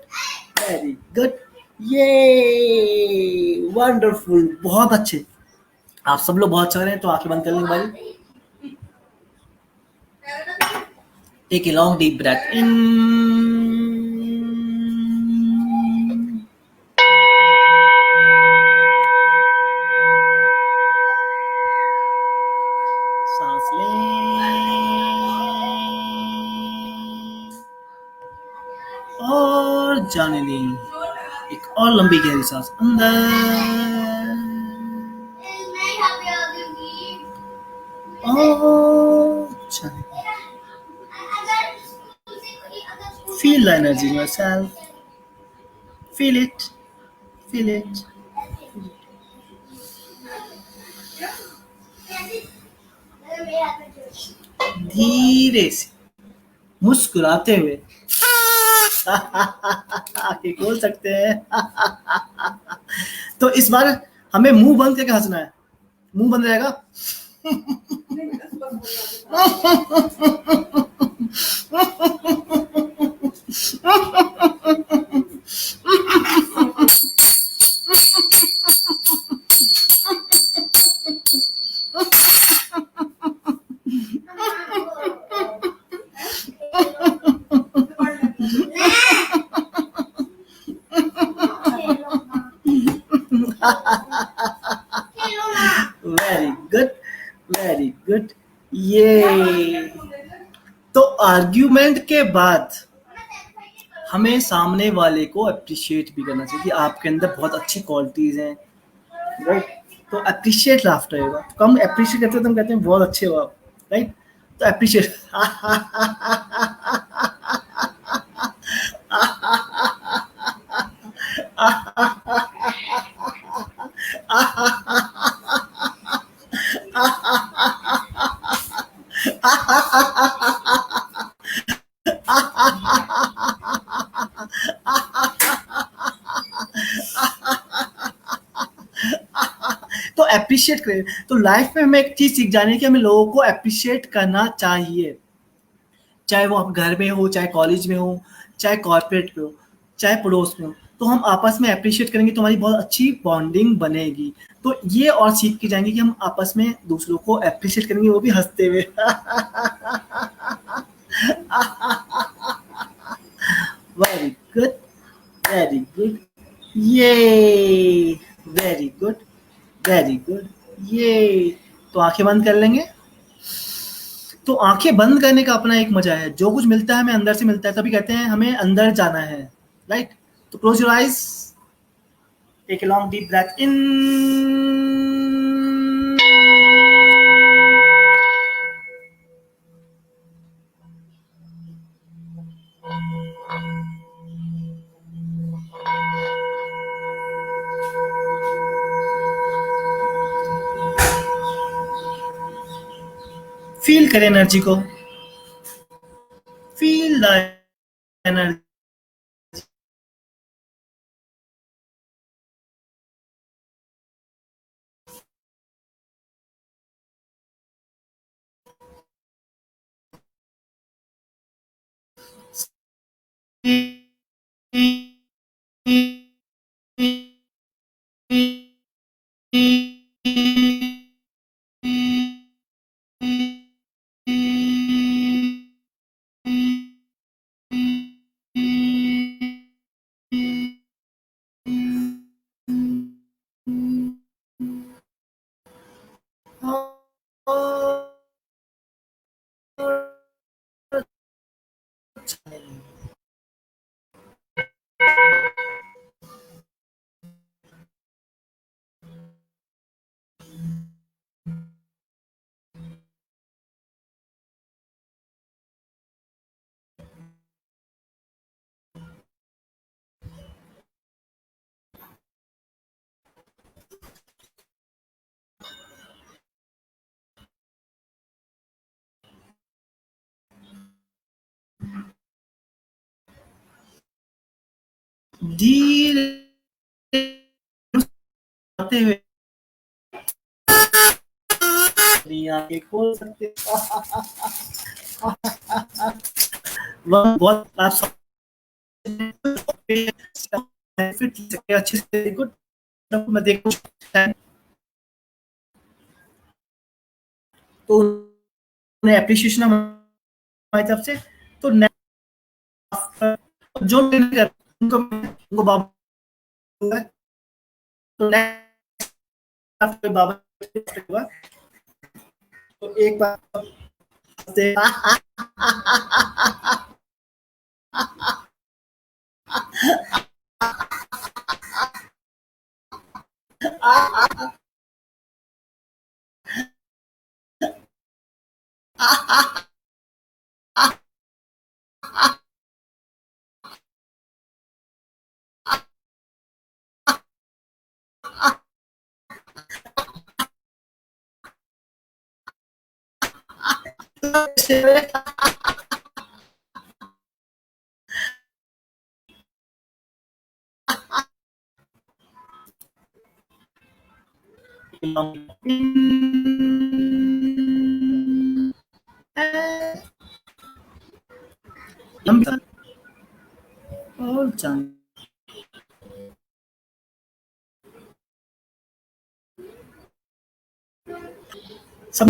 वेरी गुड, ये वंडरफुल, बहुत अच्छे। आप सब लोग बहुत अच्छा रहे हैं, तो आंखें बंद कर लेंगे भाई। Take a long deep breath in, सांस लें और जाने दें। एक और लंबी गहरी सांस अंदर और जाने दें। Feel the energy in yourself. Feel it. Feel it. धीरे से मुस्कुराते हुए आंखें खोल सकते हैं। तो इस बार हमें मुंह बंद करके हंसना है। मुंह बंद रहेगा। वेरी गुड, वेरी गुड, ये। तो आर्ग्यूमेंट के बाद हमें सामने वाले को अप्रिशिएट भी करना चाहिए कि आपके अंदर बहुत अच्छी क्वालिटीज हैं, राइट। तो अप्रिशिएट लाफ्टर होगा। तो हम अप्रिशिएट करते हैं तो हम कहते हैं बहुत अच्छे हो आप, राइट। तो अप्रिशिएट। तो अप्रिशिएट करें। तो लाइफ में हमें एक चीज सीख जानी है कि हमें लोगों को अप्रिशिएट करना चाहिए, चाहे वो आप घर में हो, चाहे कॉलेज में हो, चाहे कॉर्पोरेट में हो, चाहे पड़ोस में हो। तो हम आपस में अप्रिशिएट करेंगे तो हमारी बहुत अच्छी बॉन्डिंग बनेगी। तो ये और सीख के जाएंगे कि हम आपस में दूसरों को अप्रिशिएट करेंगे, वो भी हंसते हुए। वेरी गुड, वेरी गुड, ये वेरी गुड, वेरी गुड, ये। तो आंखें बंद कर लेंगे। तो आंखें बंद करने का अपना एक मजा है। जो कुछ मिलता है हमें अंदर से मिलता है, तभी कहते हैं हमें अंदर जाना है, राइट। तो close your eyes, take a long deep breath in, feel करें एनर्जी को, फील द एनर्जी, धीरे आते हुए अपनी आंखें खोल सकते। वह बहुत आप बेनिफिट ले सकते हैं अच्छे से। गुड, मैं देखूं तो उन्हें एप्रिसिएशन हमारी तरफ से। तो जो नहीं कर उनको बाबा है, तो नेक्स्ट बाबा होगा। तो एक बार से और जान सब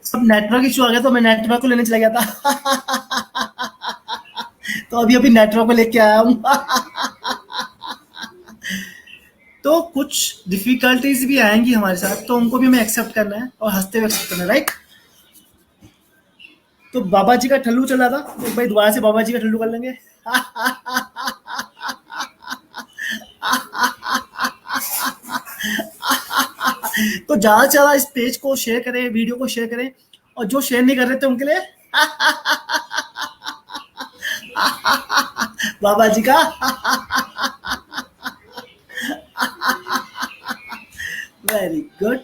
सब नेटवर्क इशू आ गया, तो मैं नेटवर्क को लेने चला गया था। तो अभी अभी नेटवर्क को लेके आया हूँ। तो कुछ डिफिकल्टीज भी आएंगी हमारे साथ, तो उनको भी हमें एक्सेप्ट करना है और हंसते हुए एक्सेप्ट करना है, राइट। तो बाबा जी का ठल्लू चला था, तो भाई दोबारा से बाबा जी का ठल्लू कर लेंगे। तो ज्यादा से ज्यादा इस पेज को शेयर करें, वीडियो को शेयर करें, और जो शेयर नहीं कर रहे थे उनके लिए बाबा जी का वेरी गुड,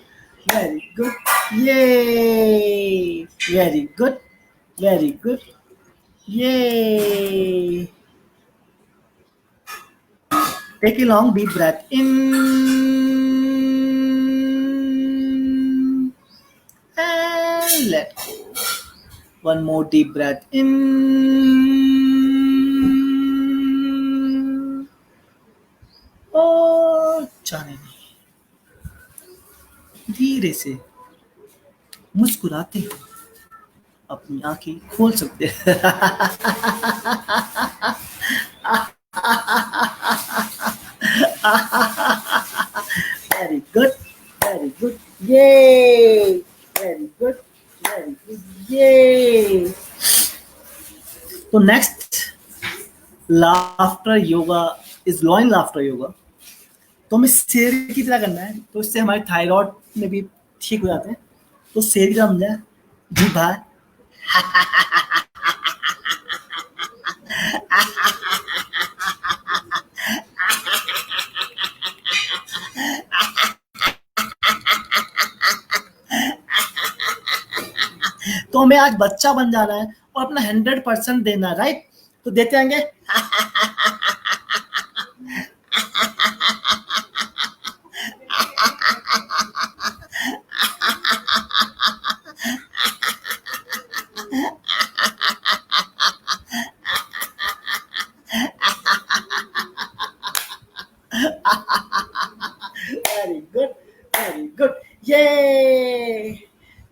वेरी गुड, ये वेरी गुड, वेरी गुड, ये take a long deep breath in and let go. One more deep breath in और जाने दो। धीरे से मुस्कुराते हुए अपनी आंखें खोल सकते हैं। वेरी गुड, वेरी गुड, ये वेरी गुड, वेरी गुड, ये। तो next laughter yoga is lion laughter yoga. तो हमें शेर की तरह करना है, तो इससे हमारे थायराइड में भी ठीक हो जाते हैं। तो शेर की तरह समझा जी भाई। तो हमें आज बच्चा बन जाना है और अपना 100% देना है, राइट? तो देते आएंगे। वेरी गुड, वेरी गुड, ये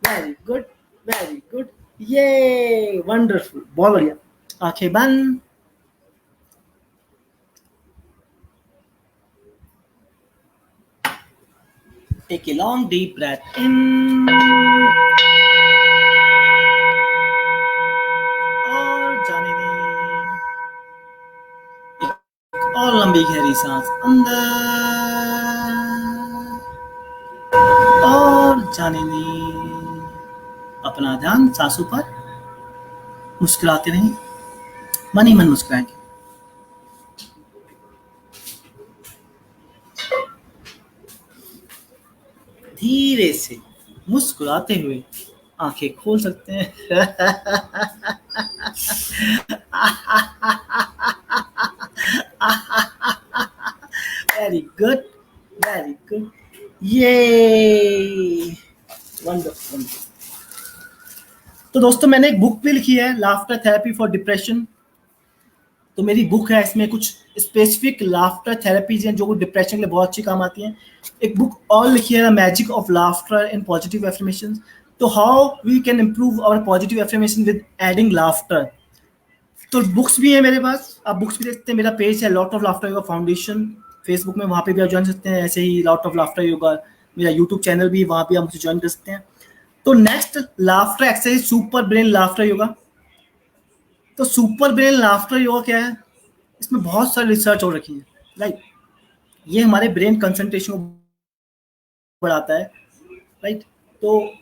वेरी गुड, वेरी गुड, ये वंडरफुल, बहुत बढ़िया। आंखें बंद। Take a long deep breath in और जाने दें। एक और लंबी गहरी सांस अंदर और जाने दें। अपना ध्यान सांसों पर। मुस्कुराते रहें, मन ही मन मुस्कुराएंगे। धीरे से मुस्कुराते हुए आंखें खोल सकते हैं। वेरी गुड, वेरी गुड, ये वंडरफुल। तो दोस्तों मैंने एक बुक भी लिखी है, लाफ्टर थेरेपी फॉर डिप्रेशन। तो मेरी बुक है, इसमें कुछ स्पेसिफिक लाफ्टर थेरेपीज हैं जो डिप्रेशन के लिए बहुत अच्छी काम आती हैं। एक बुक और लिखी है, the magic of laughter in positive affirmation. तो how we can improve our positive affirmation with adding laughter. तो बुक्स भी है मेरे पास, आप बुक्स भी देख सकते हैं। मेरा पेज है lot of laughter yoga foundation Facebook में, वहाँ पे भी आप ज्वाइन सकते हैं। ऐसे ही लॉट ऑफ लाफ्टर योगा मेरा यूट्यूब चैनल भी, वहाँ पे आप मुझे ज्वाइन कर सकते हैं। तो next laughter exercise, super brain laughter yoga. तो सुपर ब्रेन लाफ्टर योगा क्या है? इसमें बहुत सारी रिसर्च हो रखी है, राइट? ये हमारे ब्रेन कंसंट्रेशन को बढ़ाता है, राइट? तो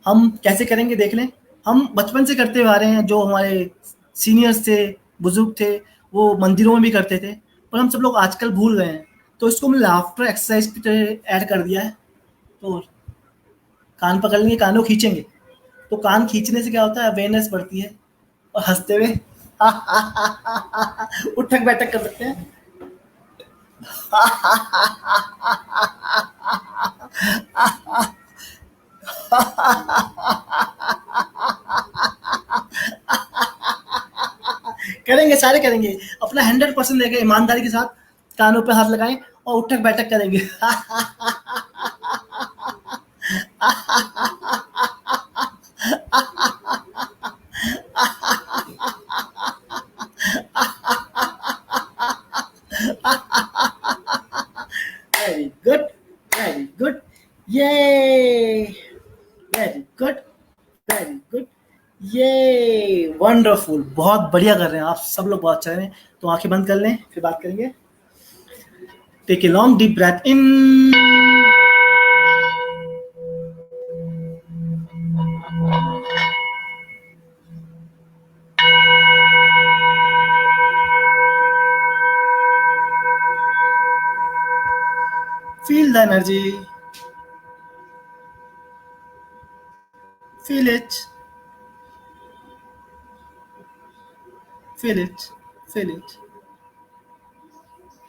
हम कैसे करेंगे देख लें। हम बचपन से करते हुए आ रहे हैं, जो हमारे सीनियर्स थे, बुजुर्ग थे, वो मंदिरों में भी करते थे, पर हम सब लोग आजकल भूल गए हैं। तो इसको हमने लाफ्टर एक्सरसाइज की तरह ऐड कर दिया है। तो कान पकड़ लेंगे, कानों खींचेंगे। तो कान खींचने से क्या होता है? अवेयरनेस बढ़ती है और हंसते हुए उठक बैठक कर सकते हैं। करेंगे, सारे करेंगे। अपना 100% देके ईमानदारी के साथ कानों पे हाथ लगाएं और उठक बैठक करेंगे। वेरी गुड, वेरी गुड, ये वेरी गुड, वेरी गुड, ये वंडरफुल, बहुत बढ़िया कर रहे हैं आप सब लोग, बहुत अच्छा कर रहे हैं। तो आंखें बंद कर लें, फिर बात करेंगे। Take a long deep breath in feel the energy, feel it, feel it, feel it।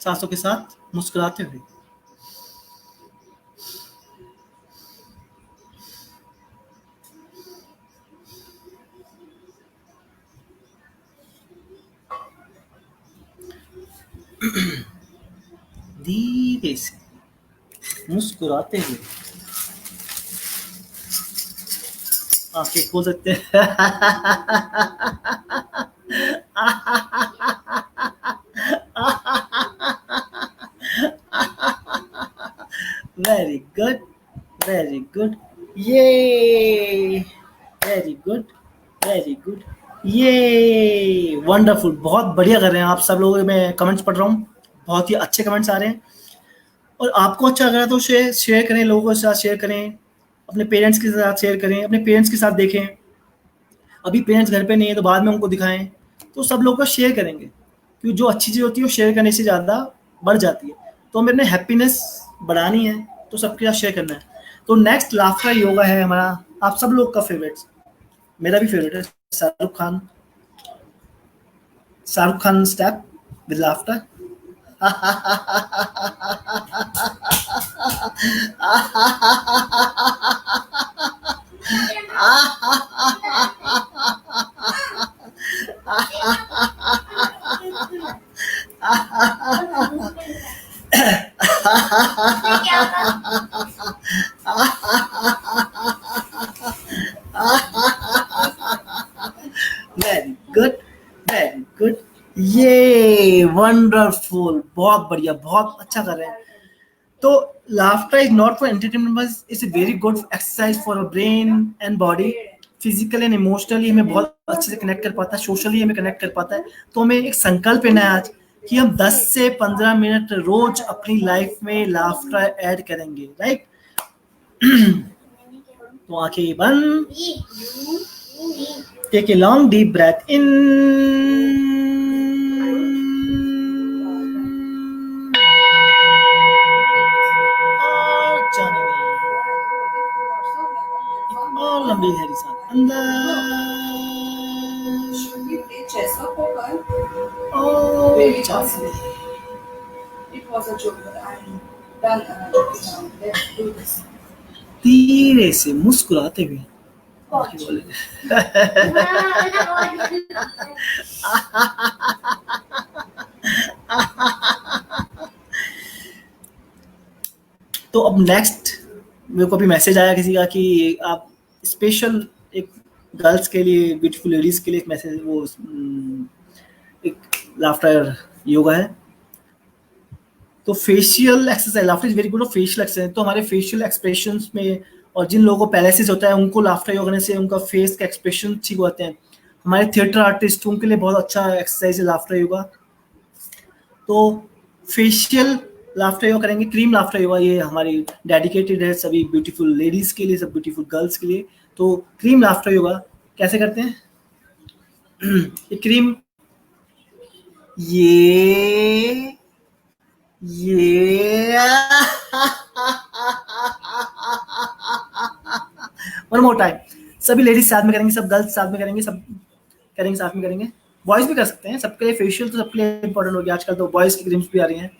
सांसों के साथ मुस्कुराते हुए। धीरे से मुस्कुराते हुए आंखें खोल सकते हैं। वेरी गुड, वेरी गुड, ये वेरी गुड, वेरी गुड, ये वंडरफुल, बहुत बढ़िया कर रहे हैं आप सब लोग। मैं कमेंट्स पढ़ रहा हूँ, बहुत ही अच्छे कमेंट्स आ रहे हैं। और आपको अच्छा लग रहा है तो शेयर करें, लोगों के साथ शेयर करें, अपने पेरेंट्स के साथ शेयर करें, अपने पेरेंट्स के साथ देखें। अभी पेरेंट्स घर पे नहीं है तो बाद में उनको दिखाएं। तो सब लोग को शेयर करेंगे, क्योंकि जो अच्छी चीज़ होती है वो शेयर करने से ज़्यादा बढ़ जाती है। तो हमें अपने हैप्पीनेस बढ़ानी है तो सबके साथ शेयर करना है। तो नेक्स्ट लाफ्टर योगा है हमारा, आप सब लोग का फेवरेट। मेरा भी फेवरेट है, Shahrukh Khan step with laughter. Very good, very good, ये वंडरफुल, बहुत बढ़िया, बहुत अच्छा कर रहे हैं। तो laughter is not for entertainment, बस it's a very good exercise for brain and body. Physically and emotionally हमें बहुत अच्छे से कनेक्ट कर पाता है, सोशली हमें कनेक्ट कर पाता है। तो हमें एक संकल्प लेना है आज कि हम 10 से 15 मिनट रोज अपनी लाइफ में लाफ्टर ऐड करेंगे, राइट। तो आंखें बंद, take a long deep breath in, और जाने दें। एक और लंबी गहरी सांस अंदर, और जाने दें। धीरे से मुस्कुराते हुए आंखें खोलें। तो अब नेक्स्ट मेरे को अभी मैसेज आया किसी का कि आप स्पेशल एक गर्ल्स के लिए, ब्यूटीफुल लेडीज के लिए एक मैसेज, वो एक लाफ्टर योगा है। तो facial exercise, laughter is very good facial exercise. तो हमारे फेशियल एक्सप्रेशंस में, और जिन लोगों को पैरालिसिस होता है उनको लाफ्टर योगा करने से उनका फेस का एक्सप्रेशन ठीक होते हैं। हमारे थिएटर आर्टिस्ट उनके लिए बहुत अच्छा एक्सरसाइज है लाफ्टर योगा। तो फेशियल लाफ्टर योगा करेंगे, क्रीम लाफ्टर योगा, ये हमारी डेडिकेटेड है सभी ब्यूटीफुल लेडीज के लिए, सब ब्यूटीफुल गर्ल्स के लिए। तो क्रीम लाफ्टर योगा कैसे करते हैं? ये क्रीम, ये वन मोर टाइम, सभी लेडीज साथ में करेंगे, सब गर्ल्स साथ में करेंगे, सब करेंगे, साथ में करेंगे। बॉयज भी कर सकते हैं, सबके लिए फेशियल तो सबके लिए इंपॉर्टेंट हो गया आजकल। तो बॉयज की क्रीम्स भी आ रही हैं,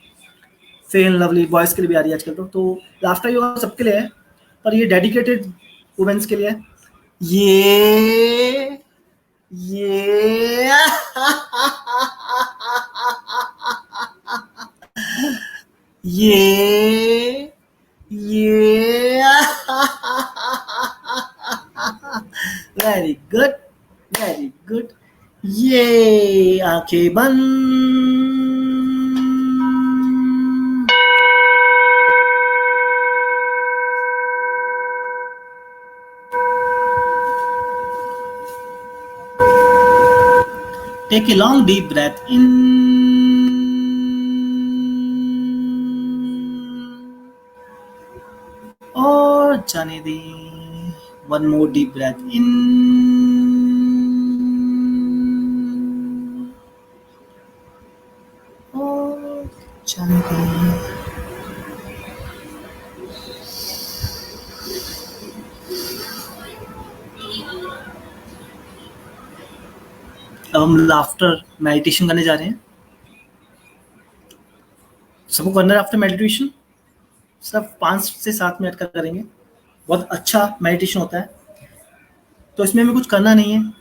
फेयर एंड लवली बॉयज के लिए भी आ रही है आजकल। तो लाफ्टर योगा सबके लिए है, पर ये डेडिकेटेड वुमेन्स के लिए है। ये ये वेरी गुड, वेरी गुड, ये आंखें बंद, take a long deep breath in, और जाने दें। One more deep breath in, और जाने दें। अब हम लाफ्टर मेडिटेशन करने जा रहे हैं। सबको करना है आफ्टर मेडिटेशन, सब 5 से 7 मिनट का करेंगे, बहुत अच्छा मेडिटेशन होता है। तो इसमें हमें कुछ करना नहीं है,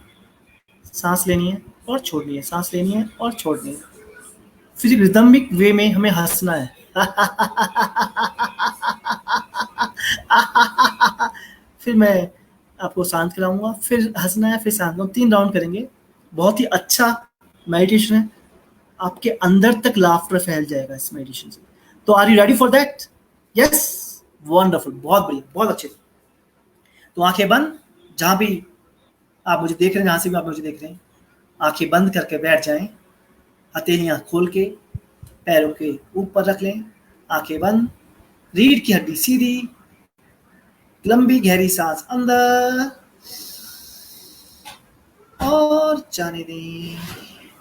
सांस लेनी है और छोड़नी है, सांस लेनी है और छोड़नी है। फिर रिदमिक वे में हमें हंसना है। फिर मैं आपको शांत कराऊंगा, फिर हंसना है, फिर शांत, 3 राउंड करेंगे। बहुत ही अच्छा मेडिटेशन है, आपके अंदर तक लाफ्टर फैल जाएगा इस मेडिटेशन से। तो are you ready for that? Yes, wonderful, बहुत बढ़िया, बहुत अच्छे। तो आंखें बंद, जहां भी आप मुझे देख रहे हैं, जहां से भी आप मुझे देख रहे हैं, आंखें बंद करके बैठ जाएं, हथेलियां खोल के पैरों के ऊपर रख लें, आंखें बंद, रीढ़ की हड्डी सीधी, लंबी गहरी सांस अंदर और जाने दें।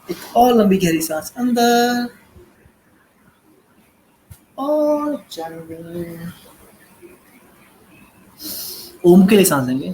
एक और लंबी गहरी सांस अंदर और जाने दें। ओम के लिए सांस लेंगे।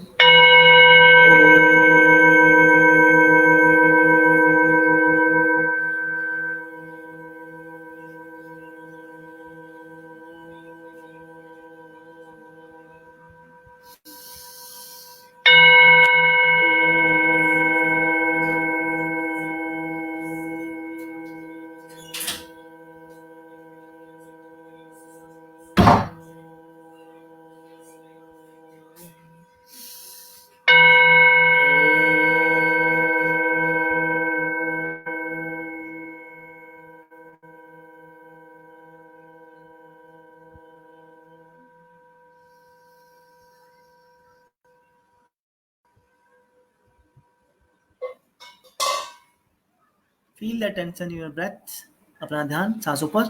Feel the tension in your breath. अपना ध्यान सांसों पर.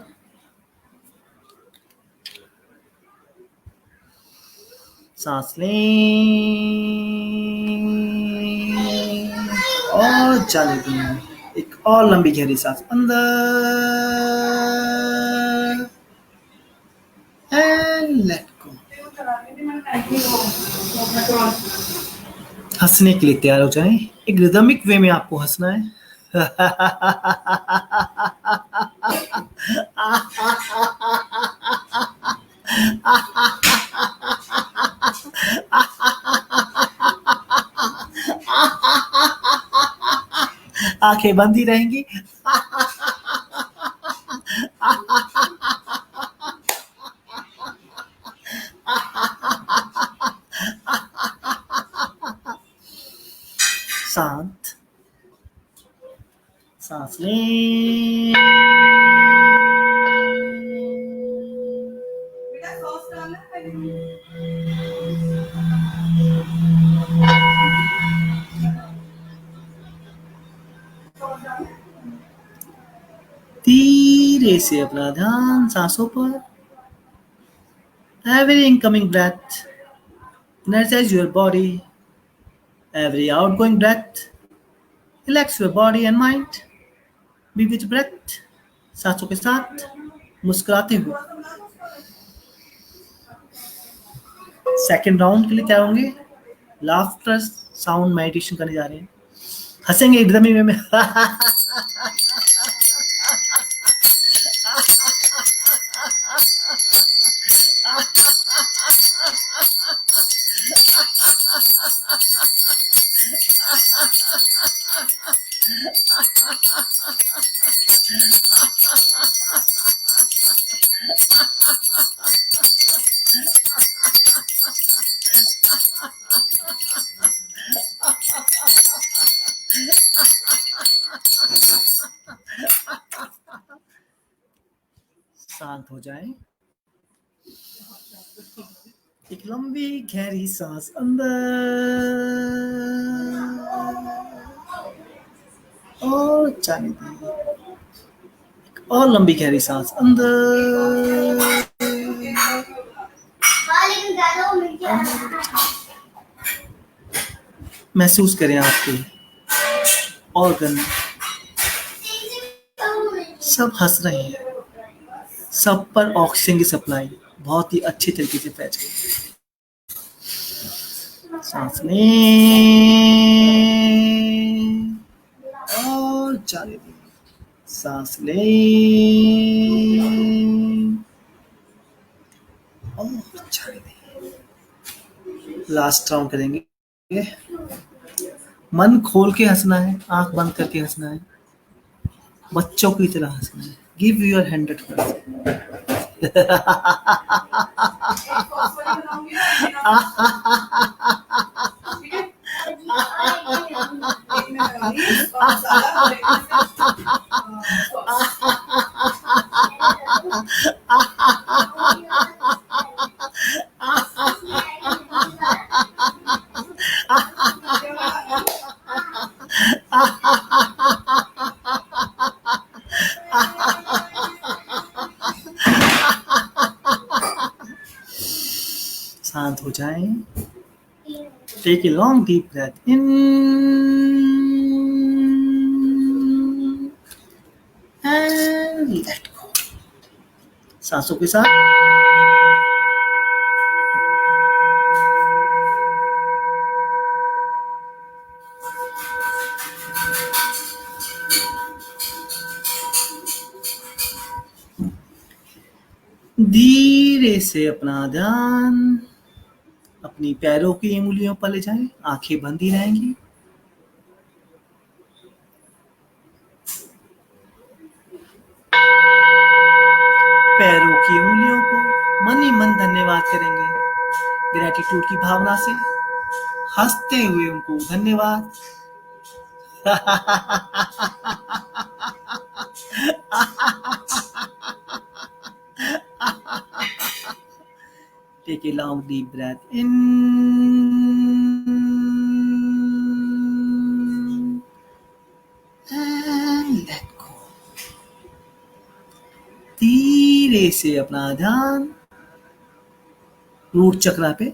सांस लें और जाने दें. एक और लंबी गहरी सांस अंदर एंड लेट गो. हंसने के लिए तैयार हो जाएं. एक रिदमिक वे में आपको हंसना है. आंखें बंद ही रहेंगी. शांत. सांस लें. धीरे से अपना ध्यान सांसों पर. Every incoming breath energize your body. Every outgoing breath relax your body and mind. Be with breath. सांसों के साथ मुस्कुराते हुए. सेकेंड राउंड के लिए क्या होंगे. लाफ्टर साउंड मेडिटेशन करने जा रहे हैं. हंसेंगे एकदम ही में. शांत हो जाएं. एक लंबी गहरी सांस अंदर और जाने दें. और लंबी गहरी सांस अंदर. महसूस करें आपके ऑर्गन सब हंस रहे हैं. सब पर ऑक्सीजन की सप्लाई बहुत ही अच्छे तरीके से फैल गई. सांस लें और जाने दें. सांस लें और जाने दें. लास्ट राउंड करेंगे. मन खोल के हंसना है. आंख बंद करके हंसना है. बच्चों की तरह हंसना है. Give your 100%. शांत हो जाएं. Take a long deep breath in and let go. सांसों के साथ धीरे से अपना ध्यान अपनी पैरों की उंगलियों पर ले जाएं. आंखें बंद ही रहेंगी. पैरों की उंगलियों को मन ही मन धन्यवाद करेंगे. ग्रेटिट्यूड की भावना से हंसते हुए उनको धन्यवाद. Take a long deep breath in and let से अपना ध्यान रूट चक्र पे,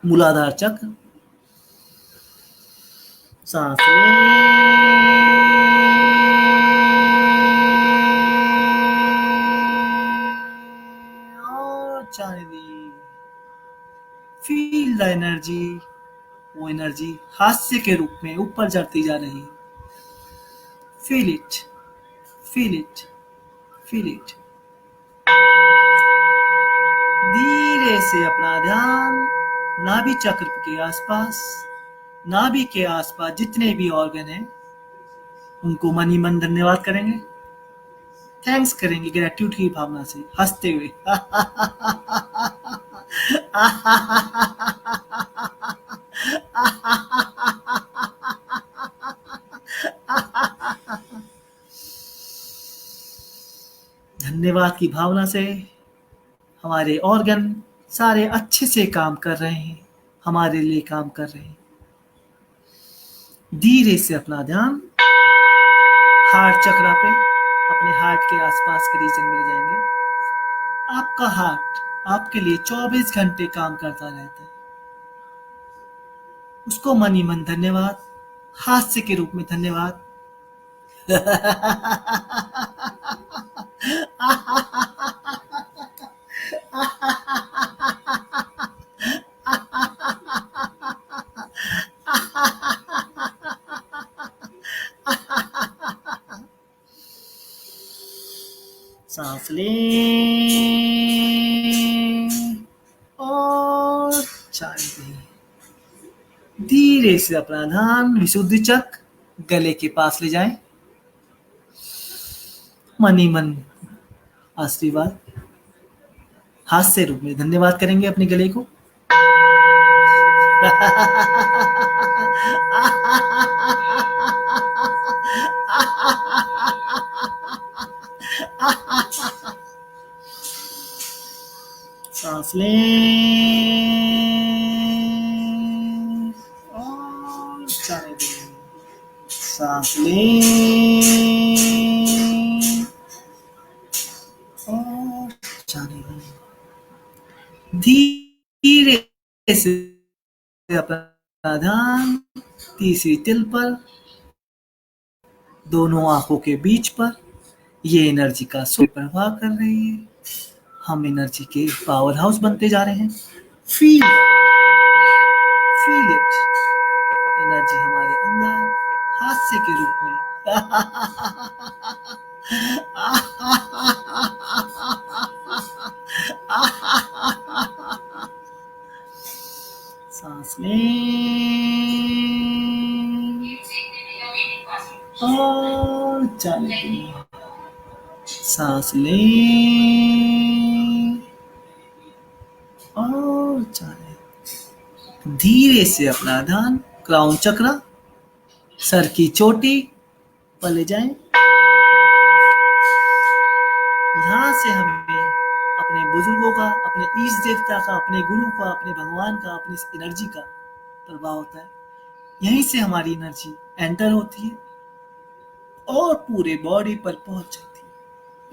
मूलाधार चक्र, सांस लें और जाने दें। फील द एनर्जी, वो एनर्जी हास्य के रूप में ऊपर चढ़ती जा रही है। Feel it, feel it, feel it. धीरे से अपना ध्यान नाभि चक्र के आसपास, नाभि के आसपास जितने भी ऑर्गन हैं उनको मन ही मन धन्यवाद करेंगे, थैंक्स करेंगे ग्रेटिट्यूड की भावना से, हंसते हुए। धन्यवाद की भावना से हमारे ऑर्गन सारे अच्छे से काम कर रहे हैं, हमारे लिए काम कर रहे हैं। धीरे से अपना ध्यान हार्ट चक्र पे, अपने हार्ट के आसपास के रीजन में ले जाएंगे। आपका हार्ट आपके लिए 24 घंटे काम करता रहता है। उसको मन ही मन धन्यवाद, हास्य के रूप में धन्यवाद। सांस लें और छोड़ दें। धीरे से अपना ध्यान विशुद्धि चक्र गले के पास ले जाएं। मन ही मन आशीर्वाद, हास्य रूप में धन्यवाद करेंगे अपने गले को। सांस लें और जाने दें। सांस लें और जाने दें। धीरे से अपना ध्यान तीसरी तिल पर, दोनों आंखों के बीच पर। ये एनर्जी का प्रभाव कर रही है। हम एनर्जी के पावर हाउस बनते जा रहे हैं। Feel, feel it. एनर्जी हमारे अंदर हास्य के रूप में। सांस लें और जाने दें। सांस लें और जाने। धीरे से अपना ध्यान क्राउन चक्र, सर की चोटी पर ले जाएं। यहाँ से हमें अपने बुजुर्गों का, अपने ईष्ट देवता का, अपने गुरु का, अपने भगवान का, अपनी एनर्जी का प्रभाव होता है। यहीं से हमारी एनर्जी एंटर होती है और पूरे बॉडी पर पहुंच जाती है।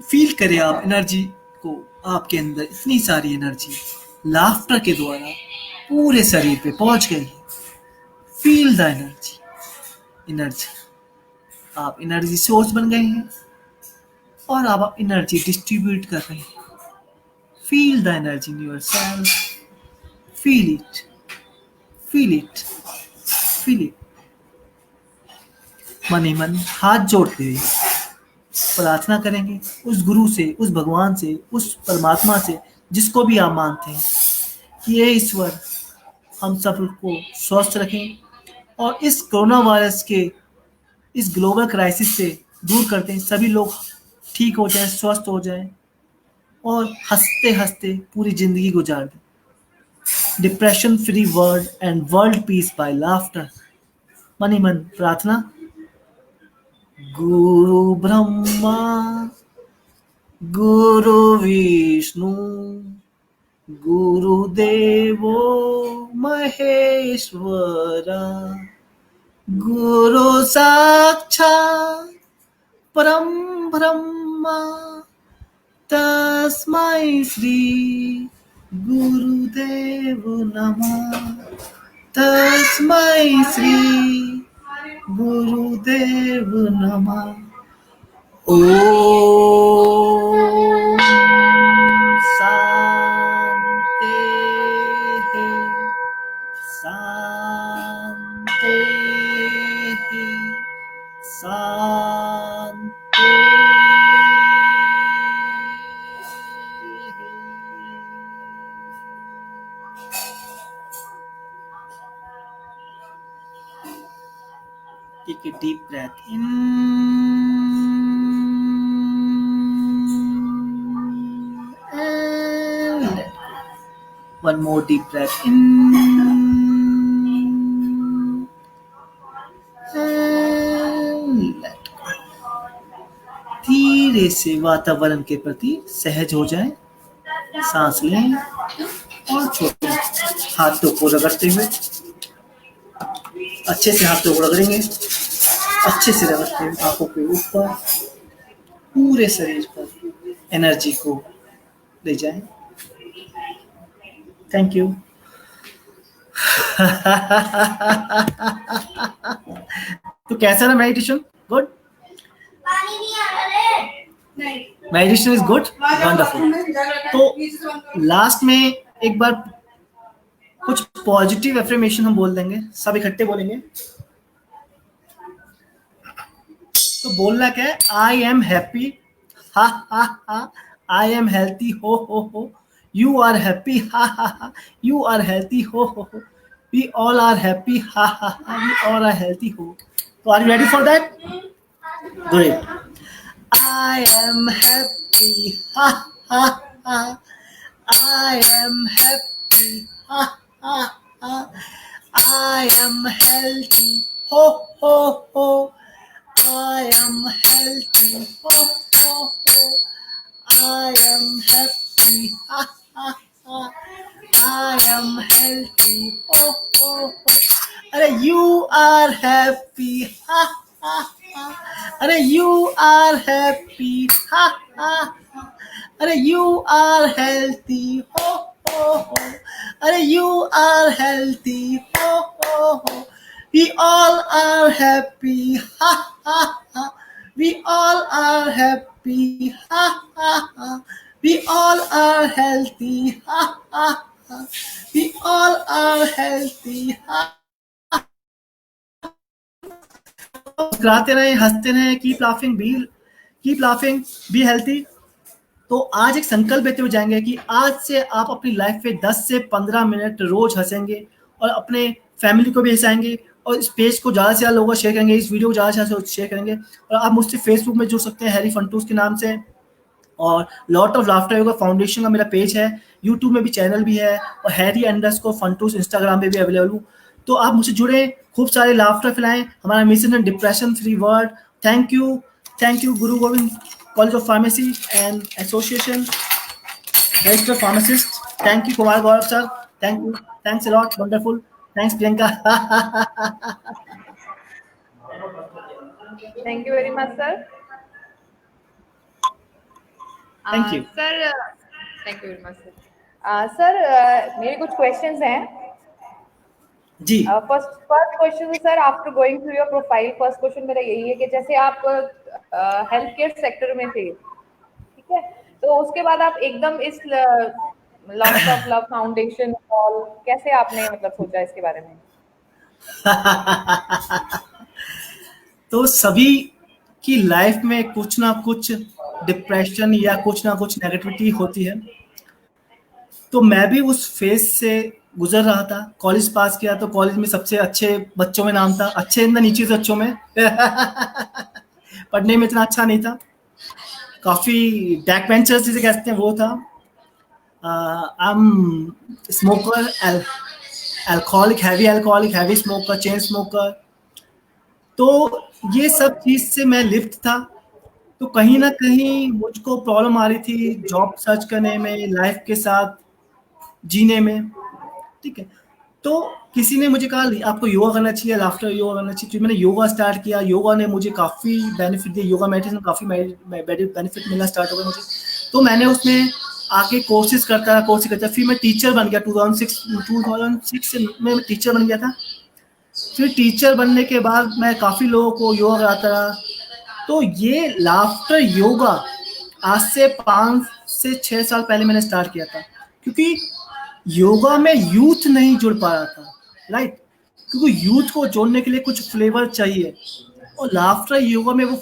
फील करें आप एनर्जी को, आपके अंदर इतनी सारी एनर्जी लाफ्टर के द्वारा पूरे शरीर पे पहुंच गई है। Feel the energy, energy. आप एनर्जी सोर्स बन गए हैं और आप एनर्जी डिस्ट्रीब्यूट कर रहे हैं। Feel the energy in your self, feel it, feel it, feel it. मन ही मन हाथ जोड़ते हुए प्रार्थना करेंगे उस गुरु से, उस भगवान से, उस परमात्मा से, जिसको भी आप मानते हैं, कि ये ईश्वर हम सबको स्वस्थ रखें और इस कोरोना वायरस के इस ग्लोबल क्राइसिस से दूर करते हैं। सभी लोग ठीक हो जाएं, स्वस्थ हो जाएं और हंसते हंसते पूरी जिंदगी गुजार दें। Depression free world and world peace by laughter. मन ही मन प्रार्थना। गुरु ब्रह्मा गुरु विष्णु गुरुदेवो महेश्वरा, गुरु साक्षात् परम ब्रह्मा तस्मै श्री गुरुदेव नमः तस्मै श्री गुरुदेव नमः ओम शांति शांति शांति Take a deep breath in and let go. One more deep breath in and let go. धीरे से वातावरण के प्रति सहज हो जाएं, सांस लें और छोड़ें। हाथों को रगड़ते हुए अच्छे से हाथों को रगड़ेंगे, अच्छे से रगड़ते हुए आंखों के ऊपर पूरे शरीर पर एनर्जी को ले जाएं। Thank you. तो कैसा रहा meditation? Good. Meditation is good, wonderful. तो लास्ट में एक बार कुछ पॉजिटिव एफर्मेशन हम बोल देंगे, सब इकट्ठे बोलेंगे। तो बोलना क्या है? I am happy, ha ha ha, I am healthy, ho, you are happy, ha ha ha, you are healthy, ho, we all are happy, ha ha ha, we all are healthy, ho. तो are you ready for that? Good. I am happy, ha ha ha, I am happy, ha ha ha, I am healthy, ho ho ho, I am healthy, ho ho ho, I am happy, ha ha ha, I am healthy, ho ho ho, अरे you are happy, ha ha ha, अरे you are happy, ha ha ha, अरे you are healthy, ho ho ho, अरे you are healthy, ho ho ho, we all are happy, ha ha ha, we all are happy, ha ha ha, we all are healthy, ha ha ha, we all are healthy, ha. मुस्कुराते रहे, हंसते रहे, keep laughing, be healthy. तो आज एक संकल्प लेते हुए जाएंगे कि आज से आप अपनी लाइफ में 10 से 15 मिनट रोज हंसेंगे और अपने फैमिली को भी हंसाएंगे और इस पेज को ज़्यादा से ज़्यादा लोगों को शेयर करेंगे, इस वीडियो को ज़्यादा से ज़्यादा शेयर करेंगे। और आप मुझसे फेसबुक में जुड़ सकते हैं हैरी फंटूस के नाम से, और lot of laughter yoga foundation का मेरा पेज है, यूट्यूब में भी चैनल भी है, और हैरी_फंटूस इंस्टाग्राम पे भी अवेलेबल हूँ। तो आप मुझसे जुड़े, खूब सारे लाफ्टर फैलाएं। हमारा मिशन है depression free world. Thank you Guru Govind college of pharmacy and association, registered pharmacist. Thank you Kumar Gaurav sir, thank you, thanks a lot, wonderful, thanks Priyanka. Thank you very much, sir. Thank you sir, thank you very much sir. Sir, मेरे कुछ questions हैं। जी। First question sir, after going through your profile, first question मेरा यही है कि जैसे आप हेल्थ केयर सेक्टर में थे, ठीक है, तो उसके बाद आप एकदम इस लॉट्स ऑफ लव फाउंडेशन और कैसे आपने मतलब सोचा इसके बारे में? तो सभी की लाइफ में कुछ ना कुछ डिप्रेशन या कुछ ना कुछ नेगेटिविटी होती है। तो मैं भी उस फेज से गुजर रहा था। कॉलेज पास किया तो कॉलेज में सबसे अच्छे बच्चों में नाम था, अच्छे इन नीचे से अच्छों में। पढ़ने में इतना अच्छा नहीं था, काफी बैक बेंचर्स जिसे कहते हैं वो था। I am smoker, alcoholic, heavy smoker, chain smoker. तो ये सब चीज से मैं लिप्त था। तो कहीं ना कहीं मुझको प्रॉब्लम आ रही थी जॉब सर्च करने में, लाइफ के साथ जीने में, ठीक है। तो किसी ने मुझे कहा आपको योगा करना चाहिए, लाफ्टर योगा करना चाहिए। तो मैंने योगा स्टार्ट किया। योगा ने मुझे काफ़ी बेनिफिट दिया, योगा मेडिटेशन काफ़ी बेनिफिट मिलना स्टार्ट हो गया मुझे। तो मैंने उसमें आके कोर्सेज करता, फिर मैं टीचर बन गया 2006 में मैं टीचर बन गया था। फिर टीचर बनने के बाद मैं काफ़ी लोगों को योगा कराता रहा। तो ये लाफ्टर योगा आज से 5 से 6 साल पहले मैंने स्टार्ट किया था, क्योंकि योगा में यूथ नहीं जुड़ पा रहा था, राइट। क्योंकि यूथ को जोड़ने के लिए कुछ फ्लेवर चाहिए, और लाफ्टर योगा में वो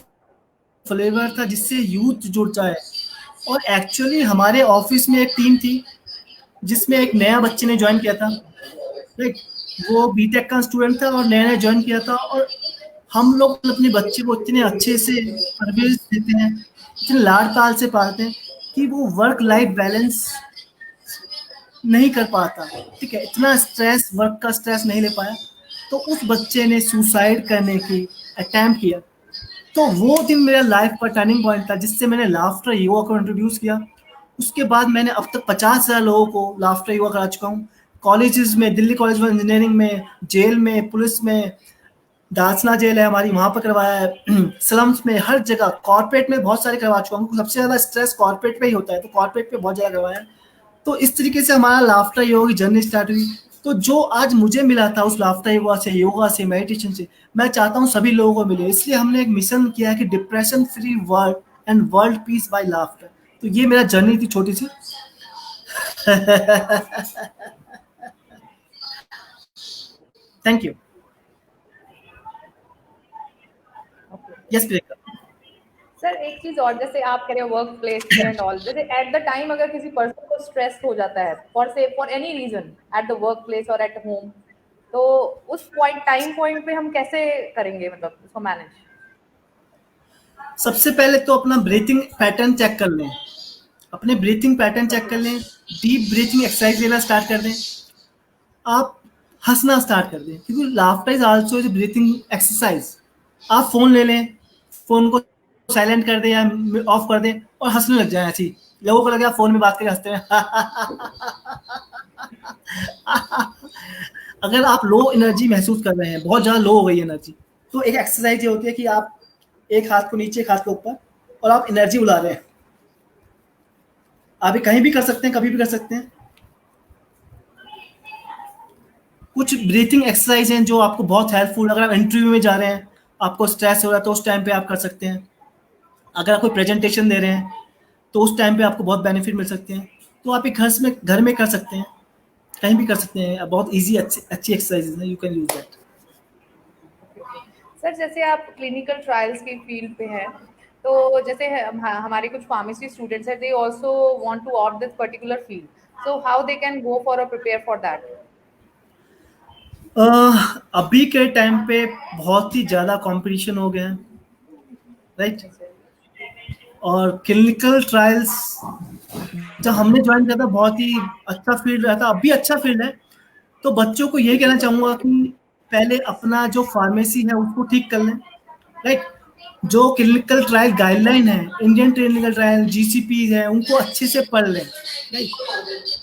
फ्लेवर था जिससे यूथ जुड़ जाए। और एक्चुअली हमारे ऑफिस में एक टीम थी जिसमें एक नया बच्चे ने ज्वाइन किया था, राइट। वो बीटेक का स्टूडेंट था और नया नया ज्वाइन किया था, और हम लोग अपने बच्चे को इतने अच्छे से परवरिश देते हैं, इतने लाड़ पाल से पालते हैं कि वो वर्क लाइफ बैलेंस नहीं कर पाता, ठीक है। इतना स्ट्रेस, वर्क का स्ट्रेस नहीं ले पाया, तो उस बच्चे ने सुसाइड करने की अटेम्प्ट किया। तो वो दिन मेरा लाइफ का टर्निंग पॉइंट था, जिससे मैंने लाफ्टर योगा को इंट्रोड्यूस किया। उसके बाद मैंने अब तक 50,000 लोगों को लाफ्टर योगा करा चुका हूँ। कॉलेजेस में, दिल्ली कॉलेज ऑफ इंजीनियरिंग में, जेल में, पुलिस में, दासना जेल है हमारी, वहाँ पर करवाया है, स्लम्स में, हर जगह। कॉर्पोरेट में बहुत सारे करवा चुका हूँ, सबसे ज़्यादा स्ट्रेस कॉर्पोरेट पे ही होता है, तो कॉर्पोरेट पे बहुत ज़्यादा करवाया है। तो इस तरीके से हमारा लाफ्टर योगा की जर्नी स्टार्ट हुई। तो जो आज मुझे मिला था उस लाफ्टर योगा से, मेडिटेशन से, मैं चाहता हूँ सभी लोगों को मिले। इसलिए हमने एक मिशन किया है कि depression free world and world peace by laughter. तो ये मेरा जर्नी थी छोटी सी। Thank you. Okay yes Priyanka. Sir, एक चीज और, जैसे आप कह रहे हो वर्क प्लेस पे एंड ऑल, जैसे एट द टाइम अगर किसी पर्सन को स्ट्रेस हो जाता है for any reason at the workplace और एट होम, तो उस पॉइंट पे हम कैसे करेंगे, मतलब उसको मैनेज? सबसे पहले तो अपना ब्रीथिंग पैटर्न चेक कर लें, अपने ब्रीथिंग पैटर्न चेक कर लें, डीप ब्रीथिंग एक्सरसाइज लेना स्टार्ट कर दें, आप हंसना स्टार्ट कर दें, क्योंकि laughter is also is breathing exercise. आप फोन ले लें, फोन को साइलेंट कर दें या ऑफ कर दें और हंसने लग जाए ऐसे ही। लोगों को लगे आप फोन में बात करके हंसते हैं। अगर आप लो एनर्जी महसूस कर रहे हैं, बहुत ज़्यादा लो हो गई एनर्जी, तो एक एक्सरसाइज ये होती है कि आप एक हाथ को नीचे, एक हाथ के ऊपर, और आप एनर्जी बुला रहे हैं। आप ये कहीं भी कर सकते हैं, कभी भी कर सकते हैं। कुछ ब्रीथिंग एक्सरसाइज हैं जो आपको बहुत हेल्पफुल, अगर आप इंटरव्यू में जा रहे हैं, आपको स्ट्रेस हो रहा है, तो उस टाइम पे आप कर सकते हैं। अगर आप कोई प्रेजेंटेशन दे रहे हैं, तो उस टाइम पे आपको बहुत बेनिफिट मिल सकते हैं। तो आप ये घर में कर सकते हैं, कहीं भी कर सकते हैं। बहुत ईजी, अच्छी अच्छी एक्सरसाइज है, you can use that. Sir, जैसे आप क्लिनिकल ट्रायल्स की फील्ड पे हैं, तो जैसे हमारे कुछ फार्मेसी स्टूडेंट्स हैं, they also want to opt this particular field, so how they can go for prepare for that? अभी के टाइम पे बहुत ही ज़्यादा कंपटीशन हो गया है, राइट। Yes sir. और क्लिनिकल ट्रायल्स जब हमने ज्वाइन किया था, बहुत ही अच्छा फील्ड रहा था, अब भी अच्छा फील्ड है। तो बच्चों को यही कहना चाहूँगा कि पहले अपना जो फार्मेसी है उसको ठीक कर लें, राइट। जो क्लिनिकल ट्रायल गाइडलाइन है, इंडियन क्लिनिकल ट्रायल जीसीपी है, उनको अच्छे से पढ़ लें, राइट।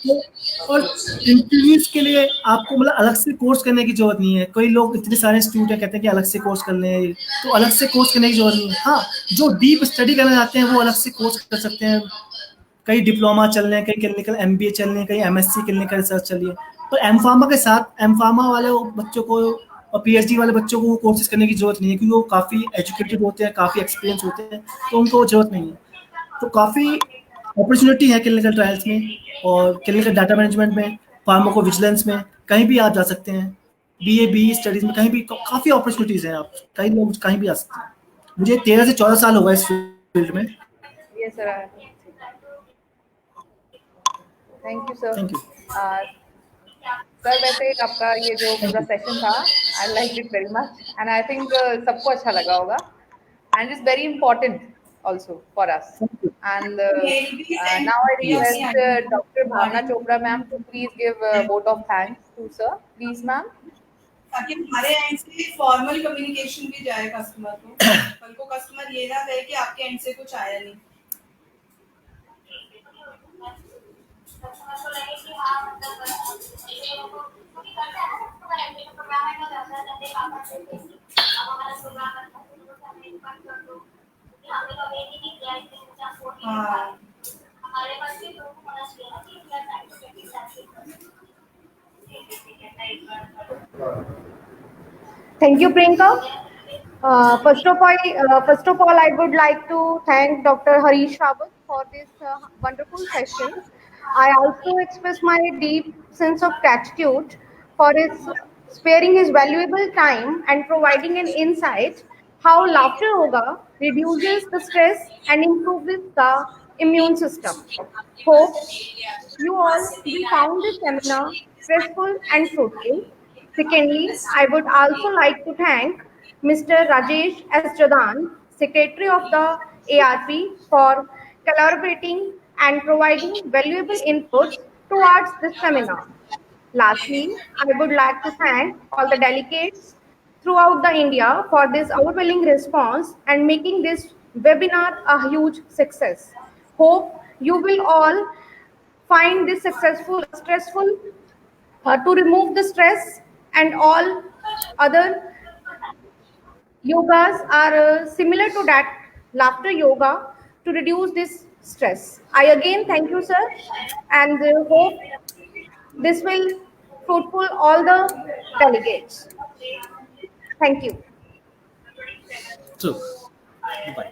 तो और इंटरव्यूज के लिए आपको मतलब अलग से कोर्स करने की जरूरत नहीं है। कई लोग, इतने सारे इंस्टीट्यूट है, कहते हैं कि अलग से कोर्स कर लें, तो अलग से कोर्स करने की जरूरत नहीं है। हाँ, जो डीप स्टडी करना चाहते हैं वो अलग से कोर्स कर सकते हैं। कई डिप्लोमा चल रहे हैं, कई क्लिनिकल एमबीए चल रहे हैं, कई एमएससी क्लिनिकल रिसर्च चल रही है। तो एम फार्मा के साथ एम फार्मा वाले बच्चों को और पीएचडी वाले बच्चों को कोर्सेज करने की जरूरत नहीं है, क्योंकि वो काफ़ी एजुकेटेड होते हैं, काफ़ी एक्सपीरियंस होते हैं, तो उनको जरूरत नहीं है। तो काफ़ी अपॉर्चुनिटी है क्लिनिकल ट्रायल्स में और क्लिनिकल डाटा मैनेजमेंट में, फार्माको विजिलेंस में, कहीं भी आप जा सकते हैं। बीए बी स्टडीज में कहीं भी काफ़ी अपॉर्चुनिटीज़ हैं, आप कहीं लोग कहीं भी आ सकते हैं। मुझे 13 से 14 साल हो गए इस फील्ड में। Yes sir. Thank you sir. Thank you. Sir, वैसे आपका ये जो थैंक पूरा यू। सेशन था, I like it very much and I think सबको अच्छा लगा होगा, and it's very important also for us. Thank you. And now I yes. Request doctor Bhavna Chopra ma'am to please give vote of thanks to sir, please ma'am. ताकि हमारे and से formal communication भी जाए customer को, कल को कस्टमर ये ना कहे कि आपके एंड से कुछ आया नहीं। हाँ, Thank you, Priyanka. First of all, I would like to thank Dr. Harish Rawat for this wonderful session. I also express my deep sense of gratitude for his sparing his valuable time and providing an insight how laughter yoga reduces the stress and improves the immune system. Hope you all will found this seminar stressful and fruitful. Secondly, I would also like to thank Mr. Rajesh S. Jadan, Secretary of the ARP, for collaborating and providing valuable inputs towards this seminar. Lastly, I would like to thank all the delegates throughout the India for this overwhelming response and making this webinar a huge success. Hope you will all find this successful stressful to remove the stress, and all other yogas are similar to that laughter yoga to reduce this stress. I again thank you, sir, and hope this will fruitful all the delegates. Thank you. True. Bye.